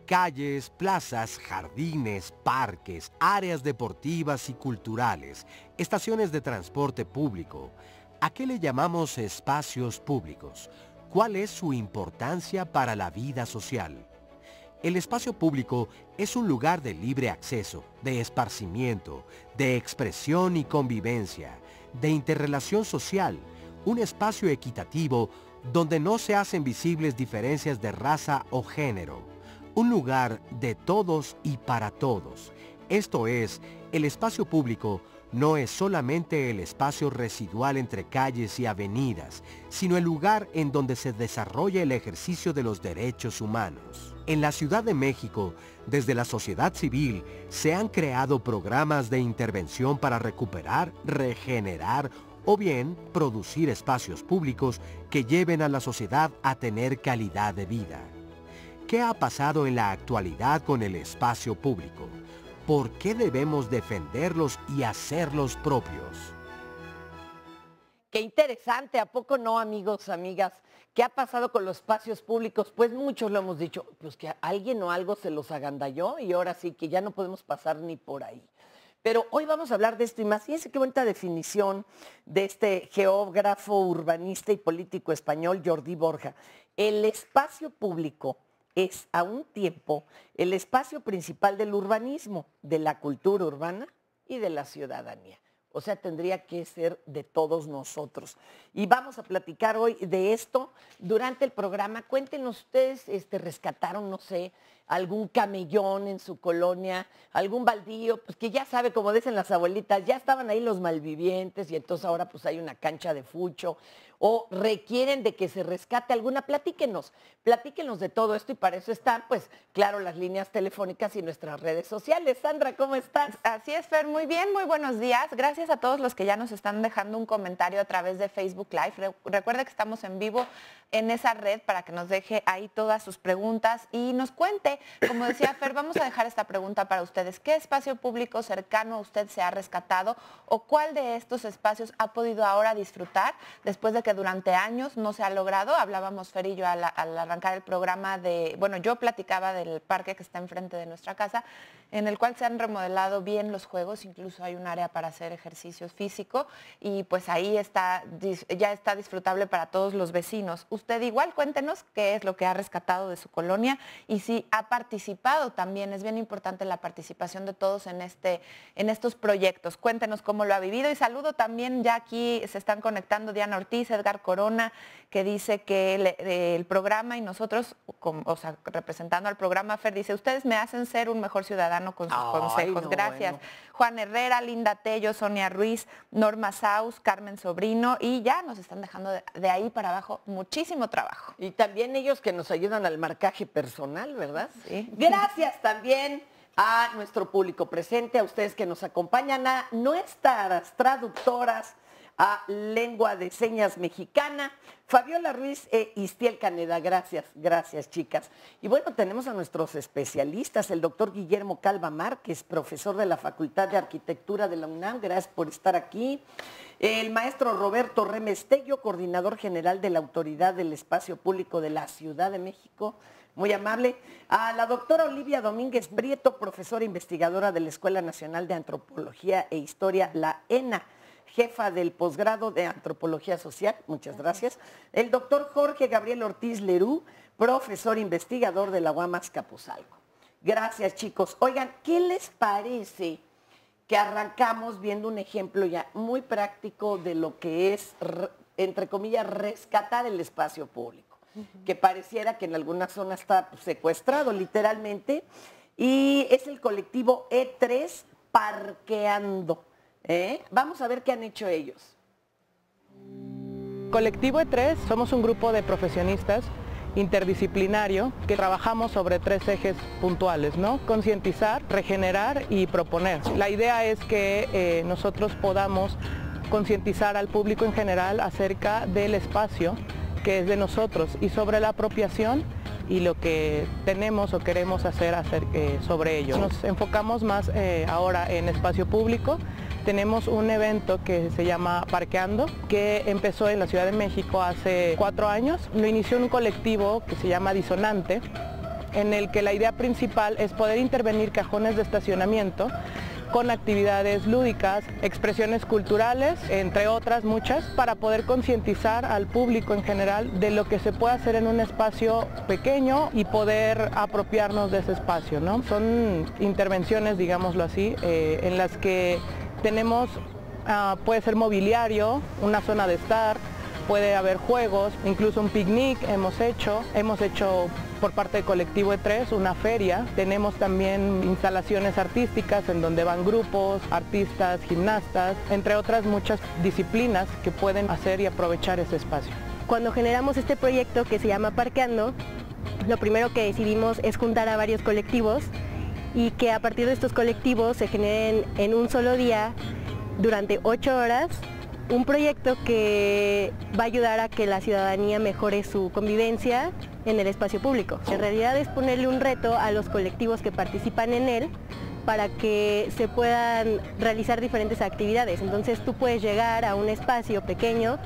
Calles, plazas, jardines, parques, áreas deportivas y culturales, estaciones de transporte público. ¿A qué le llamamos espacios públicos? ¿Cuál es su importancia para la vida social? El espacio público es un lugar de libre acceso, de esparcimiento, de expresión y convivencia, de interrelación social, un espacio equitativo donde no se hacen visibles diferencias de raza o género. Un lugar de todos y para todos. Esto es, el espacio público no es solamente el espacio residual entre calles y avenidas, sino el lugar en donde se desarrolla el ejercicio de los derechos humanos. En la Ciudad de México, desde la sociedad civil, se han creado programas de intervención para recuperar, regenerar o bien producir espacios públicos que lleven a la sociedad a tener calidad de vida. ¿Qué ha pasado en la actualidad con el espacio público? ¿Por qué debemos defenderlos y hacerlos propios? Qué interesante, ¿a poco no, amigos, amigas? ¿Qué ha pasado con los espacios públicos? Pues muchos lo hemos dicho, pues que alguien o algo se los agandalló y ahora sí que ya no podemos pasar ni por ahí. Pero hoy vamos a hablar de esto y más. Fíjense qué bonita definición de este geógrafo, urbanista y político español, Jordi Borja. El espacio público es a un tiempo el espacio principal del urbanismo, de la cultura urbana y de la ciudadanía. O sea, tendría que ser de todos nosotros. Y vamos a platicar hoy de esto durante el programa. Cuéntenos ustedes, rescataron, no sé, algún camellón en su colonia, algún baldío, pues que ya sabe, como dicen las abuelitas, ya estaban ahí los malvivientes y entonces ahora pues hay una cancha de fucho, o requieren de que se rescate alguna, platíquenos de todo esto y para eso están, pues claro, las líneas telefónicas y nuestras redes sociales. Sandra, ¿cómo estás? Así es, Fer, muy bien, muy buenos días. Gracias a todos los que ya nos están dejando un comentario a través de Facebook Live. Recuerde que estamos en vivo en esa red para que nos deje ahí todas sus preguntas y nos cuente, como decía Fer, vamos a dejar esta pregunta para ustedes. ¿Qué espacio público cercano a usted se ha rescatado o cuál de estos espacios ha podido ahora disfrutar después de que durante años no se ha logrado? Hablábamos, Fer y yo, al arrancar el programa de, bueno, yo platicaba del parque que está enfrente de nuestra casa, en el cual se han remodelado bien los juegos, incluso hay un área para hacer ejercicio físico y pues ahí está, ya está disfrutable para todos los vecinos. Usted igual, cuéntenos qué es lo que ha rescatado de su colonia y si ha participado también. Es bien importante la participación de todos en estos proyectos. Cuéntenos cómo lo ha vivido y saludo también, ya aquí se están conectando Diana Ortiz, Edgar Corona, que dice que el programa y nosotros, o sea, representando al programa, Fer, dice, ustedes me hacen ser un mejor ciudadano con sus consejos. No, gracias. Bueno. Juan Herrera, Linda Tello, Sonia Ruiz, Norma Saus, Carmen Sobrino, y ya nos están dejando de ahí para abajo muchísimo trabajo. Y también ellos que nos ayudan al marcaje personal, ¿verdad? Sí. Gracias también a nuestro público presente, a ustedes que nos acompañan, a nuestras traductoras a lengua de señas mexicana, Fabiola Ruiz e Istiel Caneda. Gracias, gracias, chicas. Y bueno, tenemos a nuestros especialistas, el doctor Guillermo Calva Márquez, profesor de la Facultad de Arquitectura de la UNAM, gracias por estar aquí. El maestro Roberto Remestello, coordinador general de la Autoridad del Espacio Público de la Ciudad de México, muy amable. A la doctora Olivia Domínguez Prieto, profesora investigadora de la Escuela Nacional de Antropología e Historia, la ENA, jefa del posgrado de Antropología Social, muchas gracias. El doctor Jorge Gabriel Ortiz Lerú, profesor investigador de la UAM Azcapotzalco. Gracias, chicos. Oigan, ¿qué les parece que arrancamos viendo un ejemplo ya muy práctico de lo que es, entre comillas, rescatar el espacio público? Que pareciera que en algunas zonas está secuestrado literalmente, y es el colectivo E3 Parqueando. Vamos a ver qué han hecho ellos. Colectivo E3 somos un grupo de profesionistas interdisciplinario que trabajamos sobre 3 ejes puntuales, ¿no? Concientizar, regenerar y proponer. La idea es que nosotros podamos concientizar al público en general acerca del espacio que es de nosotros y sobre la apropiación y lo que tenemos o queremos hacer sobre ello. Nos enfocamos más ahora en espacio público. Tenemos un evento que se llama Parqueando, que empezó en la Ciudad de México hace 4 años. Lo inició un colectivo que se llama Disonante, en el que la idea principal es poder intervenir cajones de estacionamiento con actividades lúdicas, expresiones culturales, entre otras muchas, para poder concientizar al público en general de lo que se puede hacer en un espacio pequeño y poder apropiarnos de ese espacio, ¿no? Son intervenciones, digámoslo así, en las que tenemos, puede ser mobiliario, una zona de estar, puede haber juegos, incluso un picnic hemos hecho por parte del colectivo E3 una feria, tenemos también instalaciones artísticas en donde van grupos, artistas, gimnastas, entre otras muchas disciplinas que pueden hacer y aprovechar ese espacio. Cuando generamos este proyecto que se llama Parqueando, lo primero que decidimos es juntar a varios colectivos y que a partir de estos colectivos se generen en un solo día, durante 8 horas, un proyecto que va a ayudar a que la ciudadanía mejore su convivencia en el espacio público. En realidad es ponerle un reto a los colectivos que participan en él para que se puedan realizar diferentes actividades. Entonces tú puedes llegar a un espacio pequeño,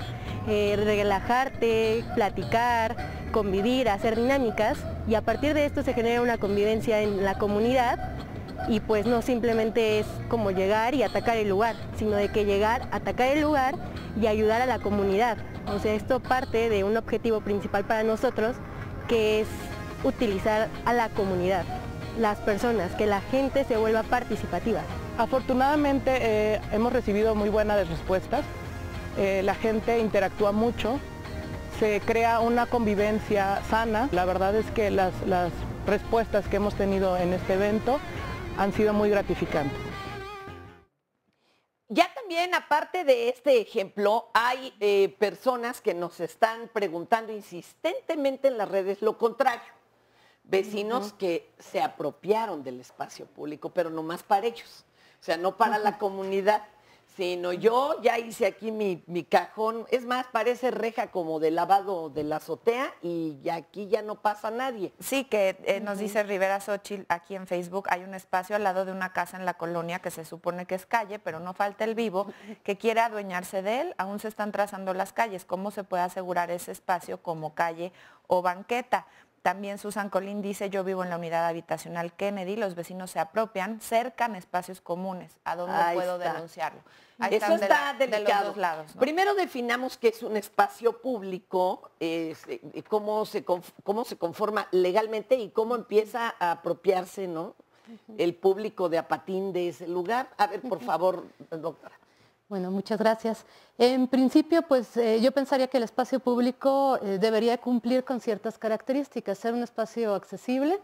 relajarte, platicar, convivir, hacer dinámicas y a partir de esto se genera una convivencia en la comunidad. Y pues no simplemente es como llegar y atacar el lugar, sino de que llegar, atacar el lugar y ayudar a la comunidad. O sea, esto parte de un objetivo principal para nosotros, que es utilizar a la comunidad, las personas, que la gente se vuelva participativa. Afortunadamente hemos recibido muy buenas respuestas, la gente interactúa mucho, se crea una convivencia sana. La verdad es que las respuestas que hemos tenido en este evento han sido muy gratificantes. Ya también, aparte de este ejemplo, hay personas que nos están preguntando insistentemente en las redes lo contrario. Vecinos que se apropiaron del espacio público, pero no más para ellos. O sea, no para la comunidad, sino yo ya hice aquí mi cajón. Es más, parece reja como de lavado de la azotea y aquí ya no pasa nadie. Sí, que nos dice Rivera Xochitl aquí en Facebook, hay un espacio al lado de una casa en la colonia que se supone que es calle, pero no falta el vivo que quiere adueñarse de él. Aún se están trazando las calles. ¿Cómo se puede asegurar ese espacio como calle o banqueta? También Susan Colín dice, yo vivo en la unidad habitacional Kennedy, los vecinos se apropian, cercan espacios comunes. ¿A dónde puedo denunciarlo? Ahí eso está delicado. De los dos lados, ¿no? Primero definamos qué es un espacio público, cómo se conforma legalmente y cómo empieza a apropiarse, ¿no? El público de Apatín de ese lugar. A ver, por favor, doctora. Bueno, muchas gracias. En principio, pues yo pensaría que el espacio público debería cumplir con ciertas características, ser un espacio accesible,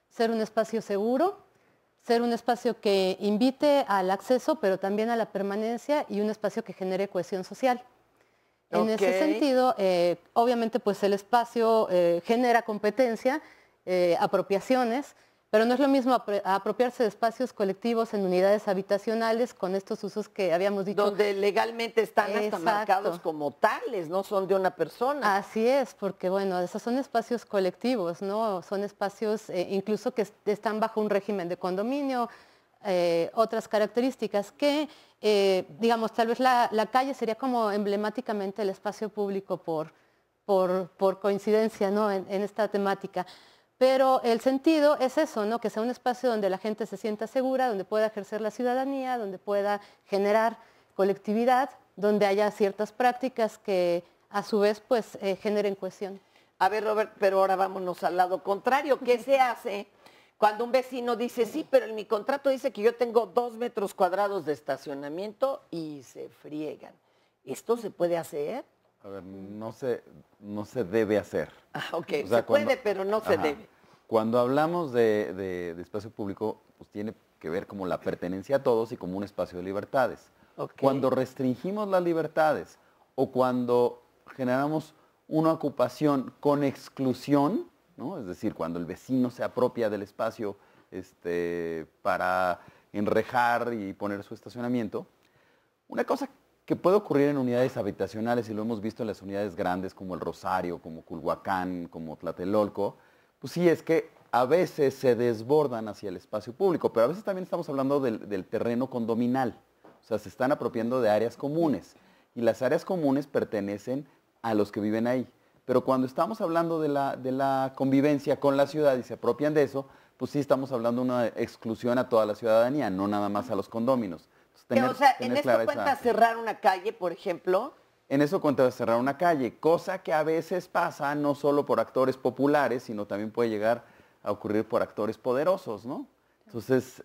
ser un espacio seguro, ser un espacio que invite al acceso, pero también a la permanencia y un espacio que genere cohesión social. En ese sentido, obviamente, pues el espacio genera competencia, apropiaciones, pero no es lo mismo apropiarse de espacios colectivos en unidades habitacionales con estos usos que habíamos dicho. Donde legalmente están hasta marcados como tales, no son de una persona. Así es, porque bueno, esos son espacios colectivos, ¿no? Son espacios incluso que están bajo un régimen de condominio, otras características que, digamos, tal vez la calle sería como emblemáticamente el espacio público por coincidencia, ¿no? en esta temática. Pero el sentido es eso, ¿no? Que sea un espacio donde la gente se sienta segura, donde pueda ejercer la ciudadanía, donde pueda generar colectividad, donde haya ciertas prácticas que a su vez pues generen cohesión. A ver, Robert, pero ahora vámonos al lado contrario. ¿Qué se hace cuando un vecino dice, sí, pero en mi contrato dice que yo tengo 2 metros cuadrados de estacionamiento y se friegan? ¿Esto se puede hacer? A ver, no se debe hacer. Ah, ok, o sea, se puede, pero no se debe. Cuando hablamos de espacio público, pues tiene que ver como la pertenencia a todos y como un espacio de libertades. Okay. Cuando restringimos las libertades o cuando generamos una ocupación con exclusión, ¿no? Es decir, cuando el vecino se apropia del espacio para enrejar y poner su estacionamiento. Una cosa que puede ocurrir en unidades habitacionales, y lo hemos visto en las unidades grandes como el Rosario, como Culhuacán, como Tlatelolco, pues sí, es que a veces se desbordan hacia el espacio público, pero a veces también estamos hablando del terreno condominal, o sea, se están apropiando de áreas comunes, y las áreas comunes pertenecen a los que viven ahí. Pero cuando estamos hablando de la convivencia con la ciudad y se apropian de eso, pues sí estamos hablando de una exclusión a toda la ciudadanía, no nada más a los condóminos. O sea, en esto cuenta cerrar una calle, por ejemplo. En eso cuenta cerrar una calle, cosa que a veces pasa no solo por actores populares, sino también puede llegar a ocurrir por actores poderosos, ¿no? Entonces,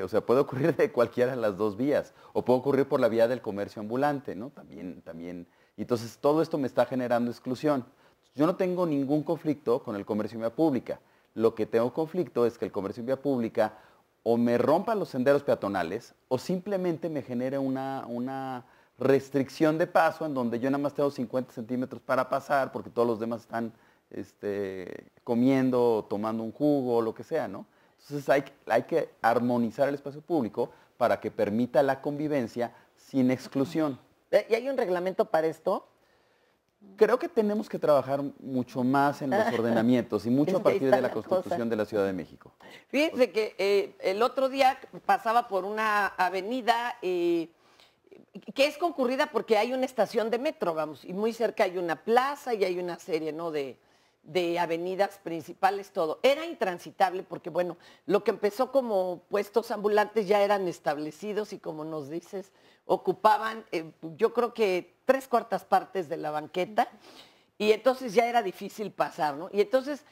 o sea, puede ocurrir de cualquiera de las dos vías, o puede ocurrir por la vía del comercio ambulante, ¿no? También. Y entonces todo esto me está generando exclusión. Yo no tengo ningún conflicto con el comercio en vía pública. Lo que tengo conflicto es que el comercio en vía pública o me rompa los senderos peatonales o simplemente me genere una restricción de paso en donde yo nada más tengo 50 centímetros para pasar porque todos los demás están comiendo, tomando un jugo o lo que sea, ¿no? Entonces hay que armonizar el espacio público para que permita la convivencia sin exclusión. ¿Y hay un reglamento para esto? Creo que tenemos que trabajar mucho más en los ordenamientos y mucho a partir de la Constitución de la Ciudad de México. Fíjense que el otro día pasaba por una avenida que es concurrida porque hay una estación de metro, vamos, y muy cerca hay una plaza y hay una serie, ¿no?, de avenidas principales, todo. Era intransitable porque, bueno, lo que empezó como puestos ambulantes ya eran establecidos y, como nos dices, ocupaban, yo creo que 3/4 partes de la banqueta, y entonces ya era difícil pasar, ¿no? Y entonces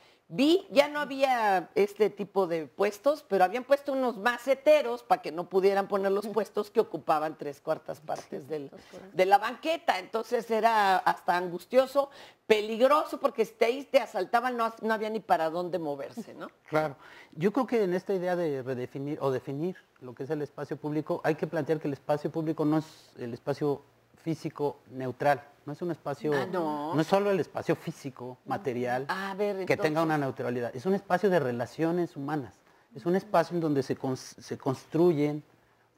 ya no había este tipo de puestos, pero habían puesto unos maceteros para que no pudieran poner los puestos que ocupaban 3/4 partes de la banqueta. Entonces era hasta angustioso, peligroso, porque si ahí te asaltaban no había ni para dónde moverse, ¿no? Claro. Yo creo que en esta idea de redefinir o definir lo que es el espacio público, hay que plantear que el espacio público no es el espacio físico neutral, no es un espacio, no es solo el espacio físico, material, que tenga una neutralidad, es un espacio de relaciones humanas, es un espacio en donde se construyen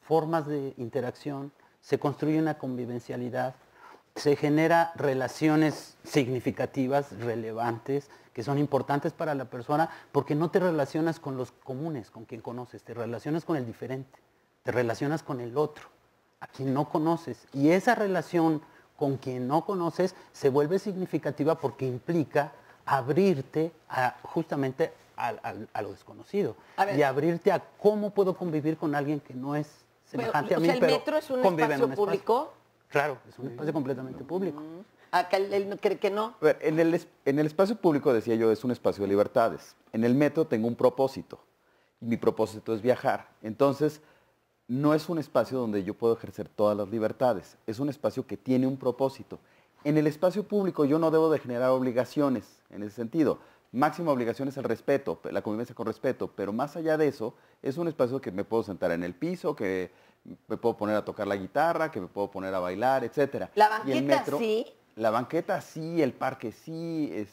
formas de interacción, se construye una convivencialidad, se genera relaciones significativas, relevantes, que son importantes para la persona, porque no te relacionas con los comunes, con quien conoces, te relacionas con el diferente, te relacionas con el otro, a quien no conoces. Y esa relación con quien no conoces se vuelve significativa porque implica abrirte justamente a lo desconocido. Y abrirte a cómo puedo convivir con alguien que no es semejante a mí, pero ¿el metro es un espacio público? Claro, es un espacio completamente público. Acá él cree que no. A ver, en el espacio público, decía yo, es un espacio de libertades. En el metro tengo un propósito, y mi propósito es viajar. Entonces, no es un espacio donde yo puedo ejercer todas las libertades, es un espacio que tiene un propósito. En el espacio público yo no debo de generar obligaciones en ese sentido. Máxima obligación es el respeto, la convivencia con respeto, pero más allá de eso, es un espacio que me puedo sentar en el piso, que me puedo poner a tocar la guitarra, que me puedo poner a bailar, etcétera. ¿La banqueta sí? La banqueta sí, el parque sí,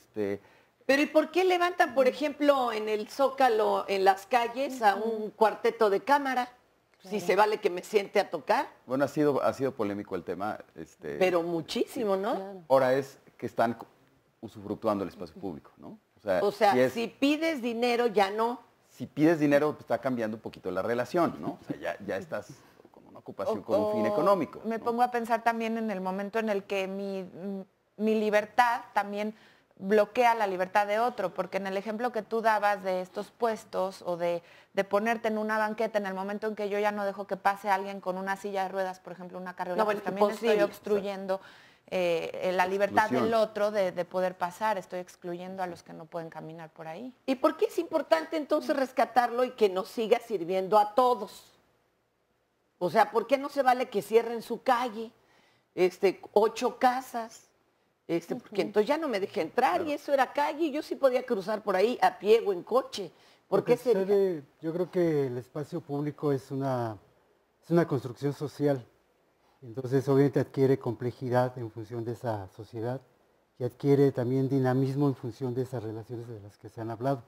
Pero ¿y por qué levantan, por ejemplo, en el Zócalo, en las calles, a un cuarteto de cámara? Si se vale que me siente a tocar. Bueno, ha sido polémico el tema. Pero muchísimo, ¿no? Claro. Ahora es que están usufructuando el espacio público, ¿no? O sea, si pides dinero, ya no. Si pides dinero, pues, está cambiando un poquito la relación, ¿no? O sea, ya estás con una ocupación con un fin económico. Me pongo a pensar también en el momento en el que mi libertad también bloquea la libertad de otro, porque en el ejemplo que tú dabas de estos puestos o de ponerte en una banqueta, en el momento en que yo ya no dejo que pase alguien con una silla de ruedas, por ejemplo, una carriola, pues también estoy obstruyendo la libertad del otro de poder pasar, estoy excluyendo a los que no pueden caminar por ahí. ¿Y por qué es importante entonces rescatarlo y que nos siga sirviendo a todos? O sea, ¿por qué no se vale que cierren su calle, 8 casas? Porque entonces ya no me dejé entrar, y eso era calle, y yo sí podía cruzar por ahí a pie o en coche. ¿Por qué sería? Yo creo que el espacio público es una construcción social, entonces obviamente adquiere complejidad en función de esa sociedad, que adquiere también dinamismo en función de esas relaciones de las que se han hablado.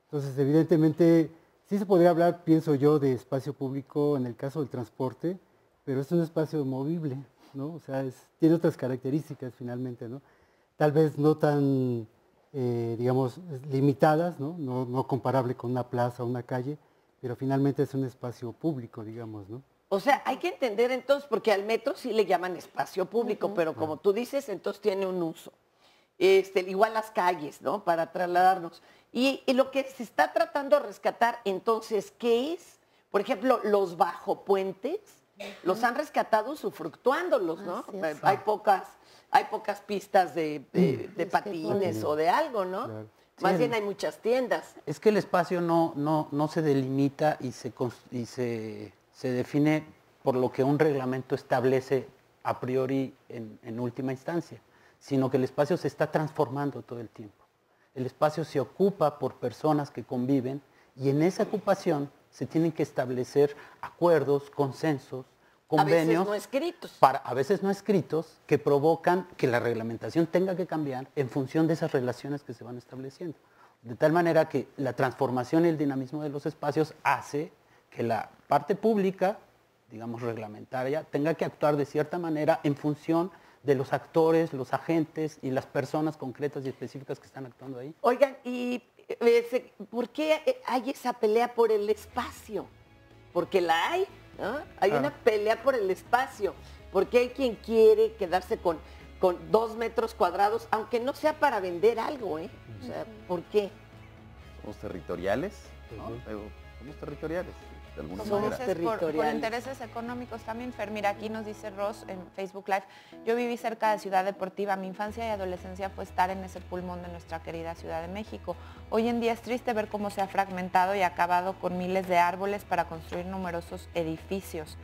Entonces, evidentemente, sí se podría hablar, pienso yo, de espacio público en el caso del transporte, pero es un espacio movible, ¿no? O sea, tiene otras características finalmente, ¿no? Tal vez no tan, digamos, limitadas, ¿no? No comparable con una plaza o una calle, pero finalmente es un espacio público, digamos, ¿no? O sea, hay que entender entonces, porque al metro sí le llaman espacio público, pero como tú dices, entonces tiene un uso. Igual las calles, ¿no? Para trasladarnos. Y lo que se está tratando de rescatar, entonces, ¿qué es? Por ejemplo, los bajopuentes, los han rescatado usufructuándolos, ¿no? Hay pocas pistas de patines o de algo, ¿no? Claro. Más bien hay muchas tiendas. Es que el espacio no se delimita y se define por lo que un reglamento establece a priori en última instancia, sino que el espacio se está transformando todo el tiempo. El espacio se ocupa por personas que conviven y en esa ocupación se tienen que establecer acuerdos, consensos, convenios. A veces no escritos que provocan que la reglamentación tenga que cambiar en función de esas relaciones que se van estableciendo. De tal manera que la transformación y el dinamismo de los espacios hace que la parte pública, digamos reglamentaria, tenga que actuar de cierta manera en función de los actores, los agentes y las personas concretas y específicas que están actuando ahí. Oigan, ¿y por qué hay esa pelea por el espacio? Porque la hay, ¿no? Hay una pelea por el espacio, porque hay quien quiere quedarse con 2 metros cuadrados, aunque no sea para vender algo, ¿eh? O sea, ¿por qué? Somos territoriales, ¿no? Somos territoriales. Por intereses económicos también, Fer. Mira, aquí nos dice Ross en Facebook Live: yo viví cerca de Ciudad Deportiva, mi infancia y adolescencia fue estar en ese pulmón de nuestra querida Ciudad de México. Hoy en día es triste ver cómo se ha fragmentado y acabado con miles de árboles para construir numerosos edificios.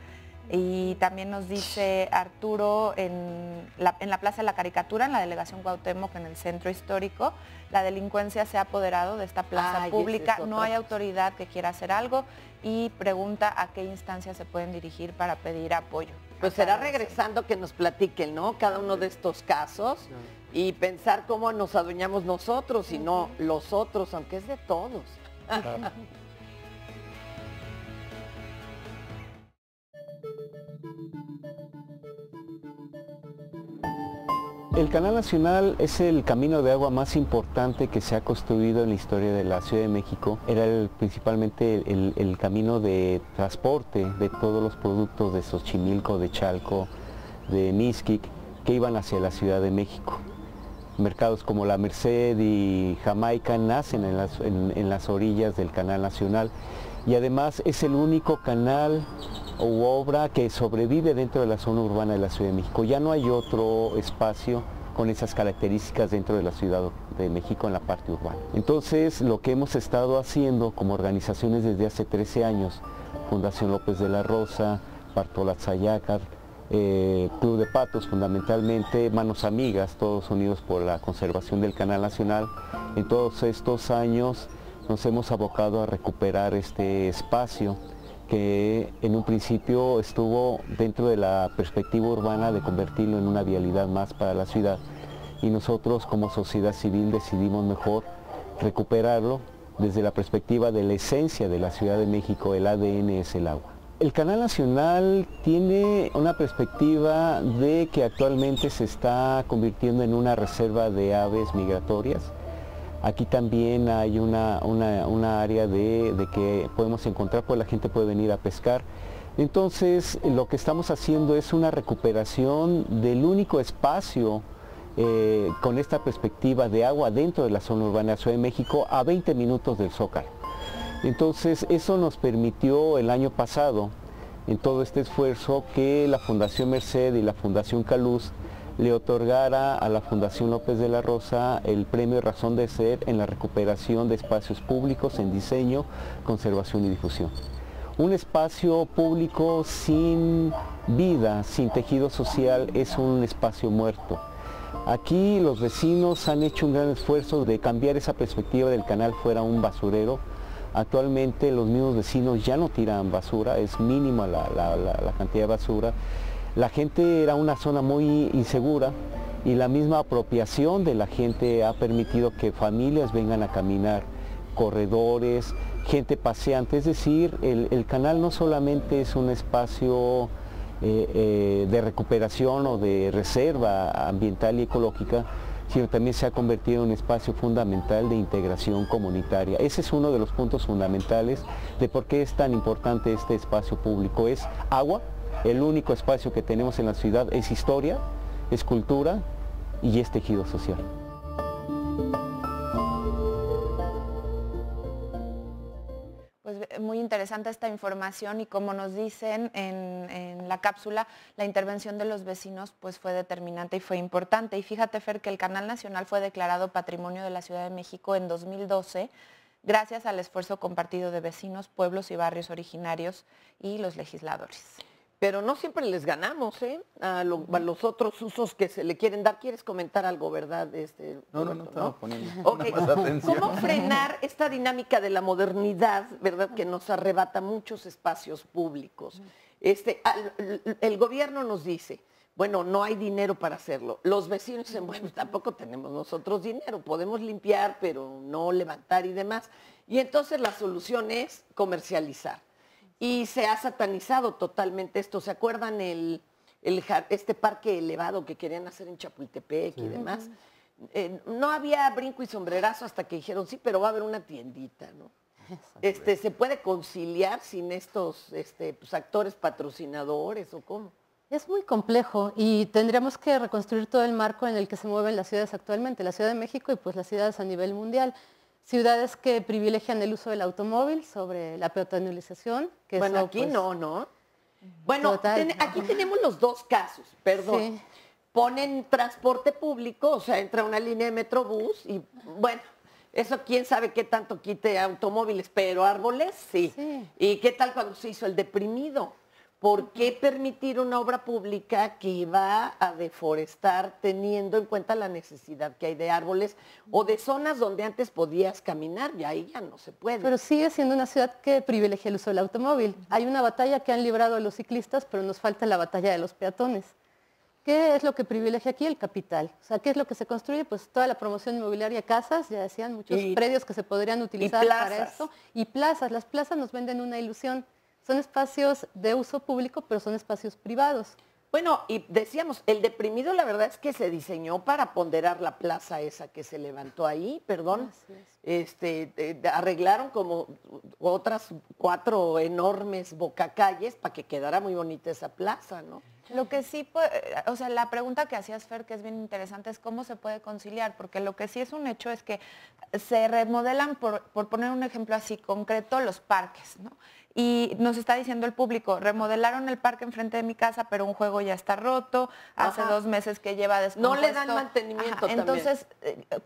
Y también nos dice Arturo, en la Plaza de la Caricatura, en la Delegación Cuauhtémoc, en el centro histórico, la delincuencia se ha apoderado de esta plaza pública, no hay autoridad que quiera hacer algo, y pregunta a qué instancias se pueden dirigir para pedir apoyo. Pues será regresando que nos platiquen, ¿no? Cada uno de estos casos y pensar cómo nos adueñamos nosotros y no los otros, aunque es de todos. El Canal Nacional es el camino de agua más importante que se ha construido en la historia de la Ciudad de México. Era principalmente el camino de transporte de todos los productos de Xochimilco, de Chalco, de Mixquic, que iban hacia la Ciudad de México. Mercados como La Merced y Jamaica nacen en las orillas del Canal Nacional, y además es el único canal u obra que sobrevive dentro de la zona urbana de la Ciudad de México. Ya no hay otro espacio con esas características dentro de la Ciudad de México en la parte urbana. Entonces, lo que hemos estado haciendo como organizaciones desde hace 13 años, Fundación López de la Rosa, Bartola Tzayacar, Club de Patos fundamentalmente, Manos Amigas, todos unidos por la conservación del Canal Nacional, en todos estos años nos hemos abocado a recuperar este espacio que en un principio estuvo dentro de la perspectiva urbana de convertirlo en una vialidad más para la ciudad, y nosotros como sociedad civil decidimos mejor recuperarlo desde la perspectiva de la esencia de la Ciudad de México. El ADN es el agua. El Canal Nacional tiene una perspectiva de que actualmente se está convirtiendo en una reserva de aves migratorias. Aquí también hay una área de que podemos encontrar, pues la gente puede venir a pescar. Entonces, lo que estamos haciendo es una recuperación del único espacio con esta perspectiva de agua dentro de la zona urbana de la Ciudad de México, a 20 minutos del Zócalo. Entonces, eso nos permitió el año pasado, en todo este esfuerzo, que la Fundación Merced y la Fundación Caluz le otorgara a la Fundación López de la Rosa el premio Razón de Ser en la recuperación de espacios públicos en diseño, conservación y difusión. Un espacio público sin vida, sin tejido social, es un espacio muerto. Aquí los vecinos han hecho un gran esfuerzo de cambiar esa perspectiva del canal fuera un basurero. Actualmente los mismos vecinos ya no tiran basura, es mínima la cantidad de basura. La gente era una zona muy insegura y la misma apropiación de la gente ha permitido que familias vengan a caminar, corredores, gente paseante, es decir, el canal no solamente es un espacio de recuperación o de reserva ambiental y ecológica, sino también se ha convertido en un espacio fundamental de integración comunitaria. Ese es uno de los puntos fundamentales de por qué es tan importante este espacio público. Es agua, el único espacio que tenemos en la ciudad es historia, es cultura y es tejido social. Pues muy interesante esta información y como nos dicen en la cápsula, la intervención de los vecinos pues fue determinante y fue importante. Y fíjate, Fer, que el Canal Nacional fue declarado Patrimonio de la Ciudad de México en 2012 gracias al esfuerzo compartido de vecinos, pueblos y barrios originarios y los legisladores. Pero no siempre les ganamos, ¿eh? A los otros usos que se le quieren dar. ¿Quieres comentar algo, verdad? No, estaba poniendo okay. más atención. ¿Cómo frenar esta dinámica de la modernidad, verdad, que nos arrebata muchos espacios públicos? El gobierno nos dice, bueno, no hay dinero para hacerlo. Los vecinos dicen, bueno, tampoco tenemos nosotros dinero, podemos limpiar, pero no levantar y demás. Y entonces la solución es comercializar. Y se ha satanizado totalmente esto. ¿Se acuerdan este parque elevado que querían hacer en Chapultepec y demás? No había brinco y sombrerazo hasta que dijeron, sí, pero va a haber una tiendita, ¿no? ¿Se puede conciliar sin estos pues, actores patrocinadores o cómo? Es muy complejo y tendríamos que reconstruir todo el marco en el que se mueven las ciudades actualmente, la Ciudad de México y pues las ciudades a nivel mundial. Ciudades que privilegian el uso del automóvil sobre la peatonalización. Que bueno, eso, aquí pues, no. Bueno, aquí tenemos los dos casos, perdón. Sí. Ponen transporte público, o sea, entra una línea de Metrobús y bueno, eso quién sabe qué tanto quite automóviles, pero árboles sí. ¿Y qué tal cuando se hizo el deprimido? ¿Por qué permitir una obra pública que va a deforestar teniendo en cuenta la necesidad que hay de árboles o de zonas donde antes podías caminar? Y ahí ya no se puede. Pero sigue siendo una ciudad que privilegia el uso del automóvil. Hay una batalla que han librado los ciclistas, pero nos falta la batalla de los peatones. ¿Qué es lo que privilegia aquí? El capital. O sea, ¿qué es lo que se construye? Pues toda la promoción inmobiliaria, casas, ya decían, muchos predios que se podrían utilizar para esto. Y plazas. Las plazas nos venden una ilusión. Son espacios de uso público, pero son espacios privados. Bueno, y decíamos, el deprimido la verdad es que se diseñó para ponderar la plaza esa que se levantó ahí, perdón. Arreglaron como otras 4 enormes bocacalles para que quedara muy bonita esa plaza, ¿no? Lo que sí, o sea, la pregunta que hacías, Fer, que es bien interesante, es cómo se puede conciliar, porque lo que sí es un hecho es que se remodelan, por poner un ejemplo así concreto, los parques, ¿no? Y nos está diciendo el público, remodelaron el parque enfrente de mi casa, pero un juego ya está roto, hace 2 meses que lleva descompuesto. No le dan mantenimiento también. Entonces,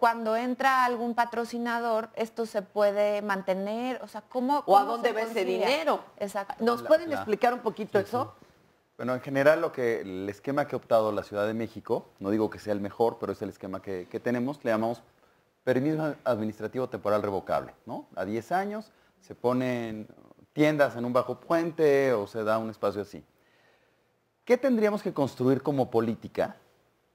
cuando entra algún patrocinador, esto se puede mantener, o sea, ¿cómo o a dónde va ese dinero? Exacto. ¿Nos pueden explicar un poquito eso? Bueno, en general el esquema que ha optado la Ciudad de México, no digo que sea el mejor, pero es el esquema que tenemos, le llamamos permiso administrativo temporal revocable, ¿no? A 10 años se ponen tiendas en un bajo puente o se da un espacio así. ¿Qué tendríamos que construir como política?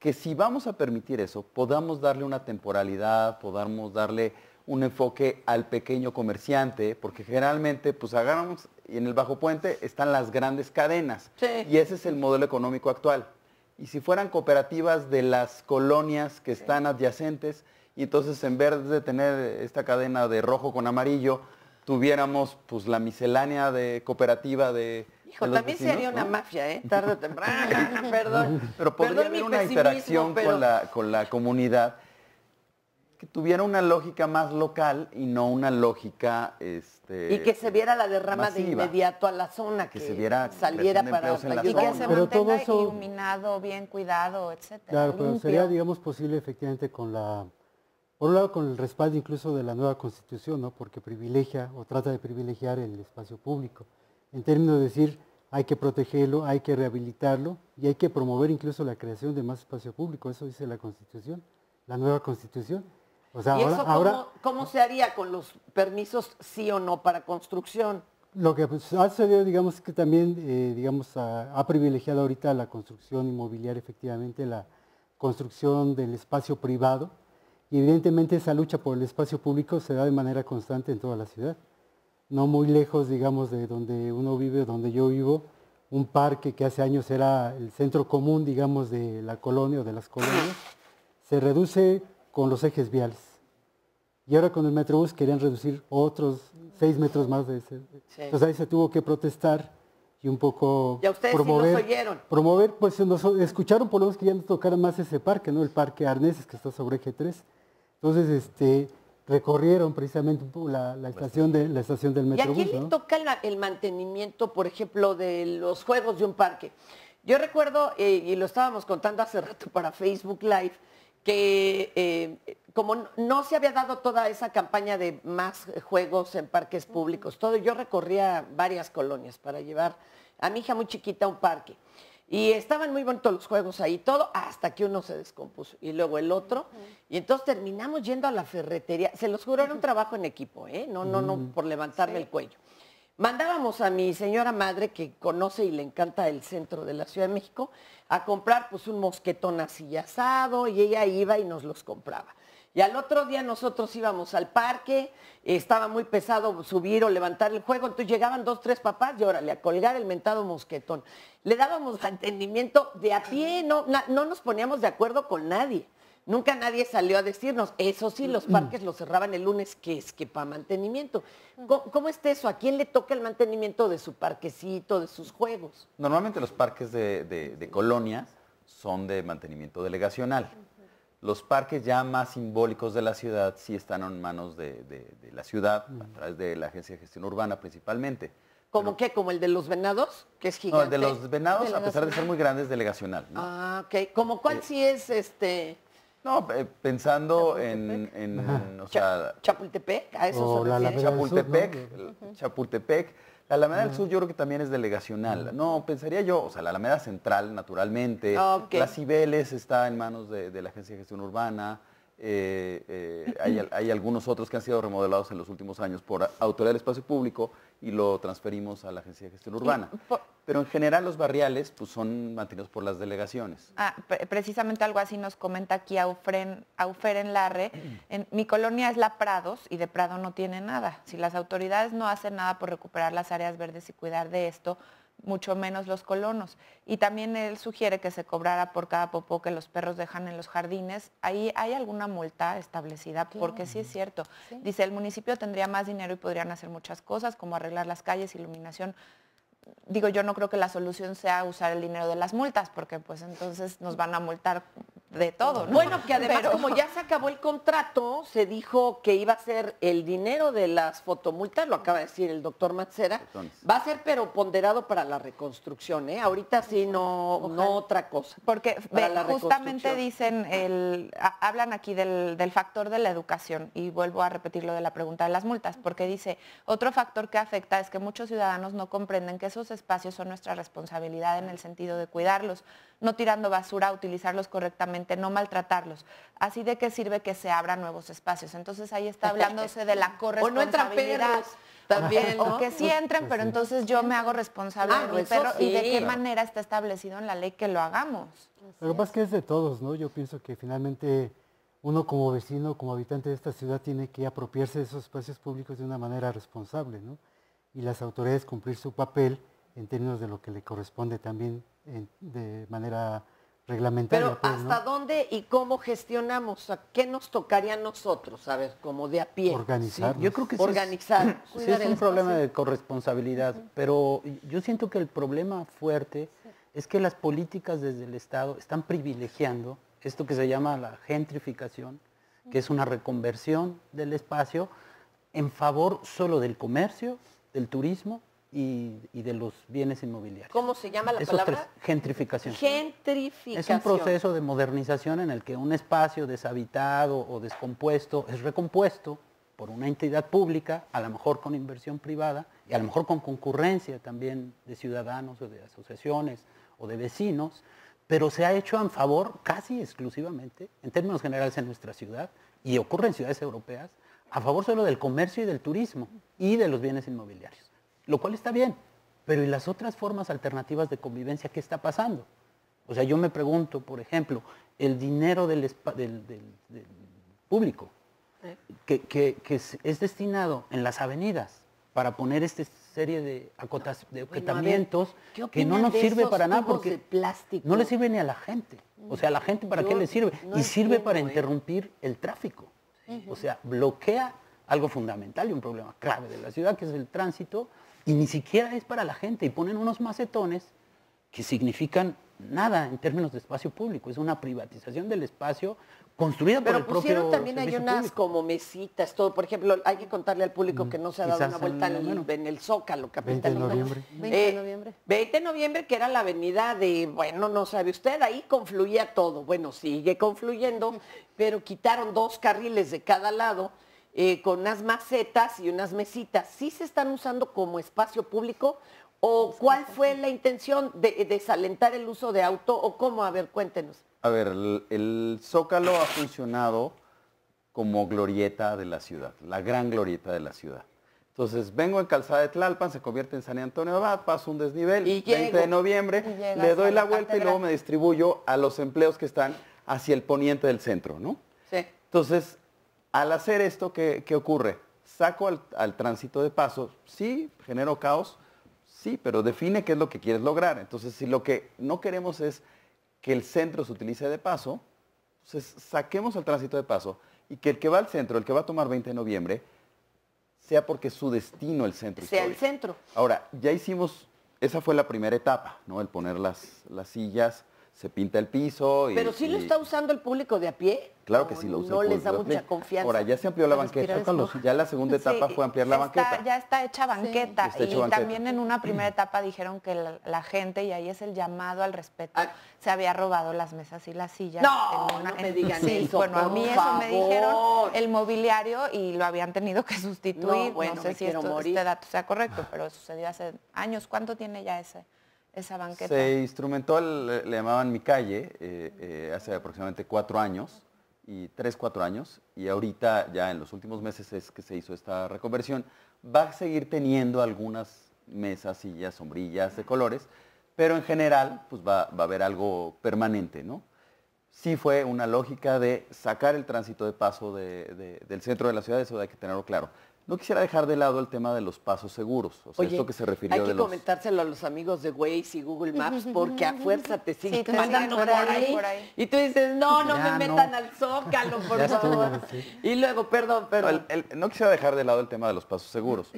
Que si vamos a permitir eso, podamos darle una temporalidad, podamos darle un enfoque al pequeño comerciante, porque generalmente, pues agarramos, y en el bajo puente están las grandes cadenas, y ese es el modelo económico actual. Y si fueran cooperativas de las colonias que están adyacentes, y entonces en vez de tener esta cadena de rojo con amarillo, tuviéramos pues la miscelánea de cooperativa de... Hijo, también vecinos, sería una mafia, ¿eh? Tarde o temprano, perdón. Pero podría haber una interacción con la comunidad que tuviera una lógica más local y no una lógica... y que se viera la derrama masiva, de inmediato a la zona, que se viera, saliera para ayudar. Y que se mantenga iluminado, bien cuidado, etcétera. Claro, pero sería, digamos, posible efectivamente con la... Por un lado, con el respaldo incluso de la nueva Constitución, ¿no? Porque privilegia o trata de privilegiar el espacio público. En términos de decir, hay que protegerlo, hay que rehabilitarlo y hay que promover incluso la creación de más espacio público. Eso dice la Constitución, la nueva Constitución. O sea, ¿y eso cómo se haría con los permisos sí o no para construcción? Lo que ha sucedido, digamos, que también ha privilegiado ahorita la construcción inmobiliaria, efectivamente, construcción del espacio privado, y evidentemente esa lucha por el espacio público se da de manera constante en toda la ciudad. No muy lejos, digamos, de donde uno vive, donde yo vivo, un parque que hace años era el centro común, digamos, de la colonia o de las colonias, se reduce con los ejes viales. Y ahora con el Metrobús querían reducir otros 6 metros más de ese. Sí. Entonces ahí se tuvo que protestar y un poco ¿Y a ustedes promover, sí los oyeron? Promover, pues nos escucharon por lo menos que ya no tocaran más ese parque, ¿no? El Parque Arneses, que está sobre Eje 3. Entonces, recorrieron precisamente la estación del Metrobús. ¿Y a quién le toca el mantenimiento, por ejemplo, de los juegos de un parque? Yo recuerdo, y lo estábamos contando hace rato para Facebook Live, que como no se había dado toda esa campaña de más juegos en parques públicos, todo, yo recorría varias colonias para llevar a mi hija muy chiquita a un parque. Y estaban muy bonitos los juegos ahí, todo, hasta que uno se descompuso. Y luego el otro. Y entonces terminamos yendo a la ferretería. Se los juro, era un trabajo en equipo, ¿eh? No por levantarme el cuello. Mandábamos a mi señora madre, que conoce y le encanta el centro de la Ciudad de México, a comprar pues un mosquetón así asado, y ella iba y nos los compraba. Y al otro día nosotros íbamos al parque, estaba muy pesado subir o levantar el juego, entonces llegaban 2, 3 papás y órale, a colgar el mentado mosquetón. Le dábamos mantenimiento de a pie, no nos poníamos de acuerdo con nadie. Nunca nadie salió a decirnos, eso sí, los parques los cerraban el lunes, que es que para mantenimiento. ¿Cómo está eso? ¿A quién le toca el mantenimiento de su parquecito, de sus juegos? Normalmente los parques de colonias son de mantenimiento delegacional. Los parques ya más simbólicos de la ciudad sí están en manos de la ciudad, a través de la Agencia de Gestión Urbana principalmente. ¿Cómo qué? ¿Como el de los venados? Que es gigante. No, el de los venados, a pesar de ser muy grande, es delegacional, ¿no? Ah, ok. ¿Cómo cuál sí es No, pensando o sea, Chapultepec, a eso se refiere. Chapultepec. La Alameda del Sur yo creo que también es delegacional. No, pensaría yo, o sea, la Alameda Central, naturalmente. Las Cibeles está en manos de la Agencia de Gestión Urbana. Hay algunos otros que han sido remodelados en los últimos años por Autoridad del Espacio Público y lo transferimos a la Agencia de Gestión Urbana. Pero en general los barriales pues, son mantenidos por las delegaciones. Precisamente algo así nos comenta aquí Aufer en Larre. Mi colonia es la Prados y de Prado no tiene nada. Si las autoridades no hacen nada por recuperar las áreas verdes y cuidar de esto, mucho menos los colonos. Y también él sugiere que se cobrara por cada popó que los perros dejan en los jardines. ¿Ahí hay alguna multa establecida? Porque sí es cierto. Sí. Dice, el municipio tendría más dinero y podrían hacer muchas cosas, como arreglar las calles, iluminación. Digo, yo no creo que la solución sea usar el dinero de las multas, porque pues entonces nos van a multar de todo, ¿no? Bueno, que además como ya se acabó el contrato, se dijo que iba a ser el dinero de las fotomultas, lo acaba de decir el doctor Mancera, va a ser pero ponderado para la reconstrucción, ¿eh? Ahorita sí, no otra cosa. Porque justamente dicen, hablan aquí del factor de la educación, y vuelvo a repetir lo de la pregunta de las multas, porque dice, otro factor que afecta es que muchos ciudadanos no comprenden que esos espacios son nuestra responsabilidad en el sentido de cuidarlos, no tirando basura, utilizarlos correctamente, no maltratarlos. Así de qué sirve que se abran nuevos espacios. Entonces ahí está hablándose de la corresponsabilidad. O no entran perros también, ¿no? O que sí entren, pero entonces yo me hago responsable de mi perro. Sí. ¿Y de qué manera está establecido en la ley que lo hagamos? Lo que pasa es que es de todos, ¿no? Yo pienso que finalmente uno como vecino, como habitante de esta ciudad, tiene que apropiarse de esos espacios públicos de una manera responsable, ¿no? Y las autoridades cumplir su papel en términos de lo que le corresponde también de manera reglamentaria. Pero pues, ¿hasta dónde y cómo gestionamos? ¿A qué nos tocaría a nosotros? A ver, como de a pie. Organizarnos. Sí, yo creo que organizar. Sí es un problema de corresponsabilidad, pero yo siento que el problema fuerte es que las políticas desde el Estado están privilegiando esto que se llama la gentrificación, que es una reconversión del espacio en favor solo del comercio, del turismo y de los bienes inmobiliarios. ¿Cómo se llama la palabra? Gentrificación. Gentrificación. Es un proceso de modernización en el que un espacio deshabitado o descompuesto es recompuesto por una entidad pública, a lo mejor con inversión privada y a lo mejor con concurrencia también de ciudadanos o de asociaciones o de vecinos, pero se ha hecho en favor casi exclusivamente, en términos generales en nuestra ciudad, y ocurre en ciudades europeas, a favor solo del comercio y del turismo y de los bienes inmobiliarios, lo cual está bien, pero ¿y las otras formas alternativas de convivencia qué está pasando? O sea, yo me pregunto, por ejemplo, el dinero del público, que es destinado en las avenidas para poner esta serie de acotamientos que no nos sirve para nada porque no le sirve ni a la gente. O sea, a la gente ¿para qué le sirve? Y sirve para interrumpir el tráfico. O sea, bloquea algo fundamental y un problema clave de la ciudad, que es el tránsito, y ni siquiera es para la gente. Y ponen unos macetones que significan nada en términos de espacio público. Es una privatización del espacio construida por el propio pusieron también hay unas público. como mesitas, todo. Por ejemplo, hay que contarle al público que no se ha dado una vuelta en el Zócalo, capital. 20 de noviembre. 20 de noviembre. 20 de noviembre, que era la avenida de, bueno, no sabe usted, ahí confluía todo. Bueno, sigue confluyendo, pero quitaron 2 carriles de cada lado con unas macetas y unas mesitas. ¿Sí se están usando como espacio público? ¿O cuál fue la intención de desalentar el uso de auto? ¿O cómo? A ver, cuéntenos. A ver, el Zócalo ha funcionado como glorieta de la ciudad, la gran glorieta de la ciudad. Entonces, vengo en Calzada de Tlalpan, se convierte en San Antonio Abad, paso un desnivel, y 20 de noviembre, le doy la vuelta y luego me distribuyo a los empleos que están hacia el poniente del centro, ¿no? Sí. Entonces, al hacer esto, ¿qué ocurre? Saco al tránsito de paso, sí, genero caos, sí, pero define qué es lo que quieres lograr. Entonces, si lo que no queremos es que el centro se utilice de paso, entonces saquemos el tránsito de paso y que el que va al centro, el que va a tomar 20 de noviembre, sea porque es su destino el centro histórico. Sea el centro. Ahora, ya hicimos, esa fue la primera etapa, ¿no? El poner las sillas, se pinta el piso. Pero sí lo está usando el público de a pie. Claro que sí lo usa. No les da mucha confianza. Ahora, ya se amplió la banqueta. Ya la segunda etapa fue ampliar la banqueta. Ya está hecha banqueta. Sí. Está hecha y banqueta. también en una primera etapa dijeron que la gente, y ahí es el llamado al respeto, se había robado las mesas y las sillas. No me digan eso, bueno, a por mí eso favor. me dijeron, el mobiliario, y lo habían tenido que sustituir. No, bueno, no sé si este dato sea correcto, pero sucedió hace años. ¿Cuánto tiene ya esa banqueta? Se instrumentó, le llamaban Mi Calle, hace aproximadamente 4 años, 4 años, y ahorita ya en los últimos meses es que se hizo esta reconversión. Va a seguir teniendo algunas mesas, sillas, sombrillas de colores, pero en general pues va a haber algo permanente, ¿no? Sí fue una lógica de sacar el tránsito de paso del centro de la ciudad, eso hay que tenerlo claro. No quisiera dejar de lado el tema de los pasos seguros, o sea, Oye, esto que se refirió hay que comentárselo a los amigos de Waze y Google Maps, porque a fuerza te siguen mandando por ahí. Y tú dices, no me metan al Zócalo, por favor. Y luego, perdón. No quisiera dejar de lado el tema de los pasos seguros.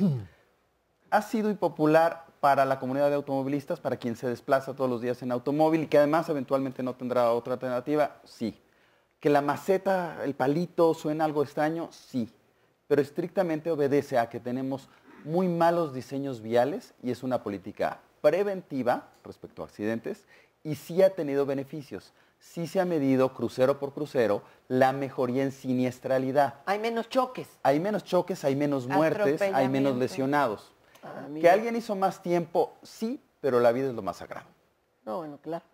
Ha sido impopular para la comunidad de automovilistas, para quien se desplaza todos los días en automóvil y que además eventualmente no tendrá otra alternativa, sí. Que la maceta, el palito, suena algo extraño, sí. Pero estrictamente obedece a que tenemos muy malos diseños viales y es una política preventiva respecto a accidentes y sí ha tenido beneficios. Sí se ha medido crucero por crucero la mejoría en siniestralidad. Hay menos choques. Hay menos choques, hay menos muertes, hay menos lesionados. Que alguien hizo más tiempo, sí, pero la vida es lo más sagrado. No, bueno, claro.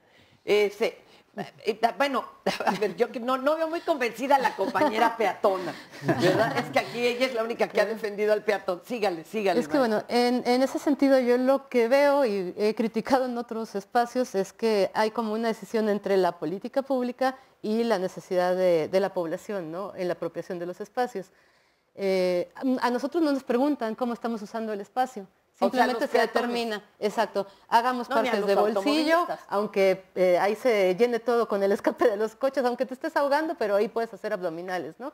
Bueno, a ver, yo no veo muy convencida a la compañera peatona, ¿verdad? Es que aquí ella es la única que ha defendido al peatón. Sígale. Es que bueno, en ese sentido yo lo que veo y he criticado en otros espacios es que hay como una decisión entre la política pública y la necesidad de la población, ¿no? En la apropiación de los espacios. A nosotros no nos preguntan cómo estamos usando el espacio. Simplemente se determina, exacto, hagamos partes de bolsillo, aunque ahí se llene todo con el escape de los coches, aunque te estés ahogando, pero ahí puedes hacer abdominales, ¿no?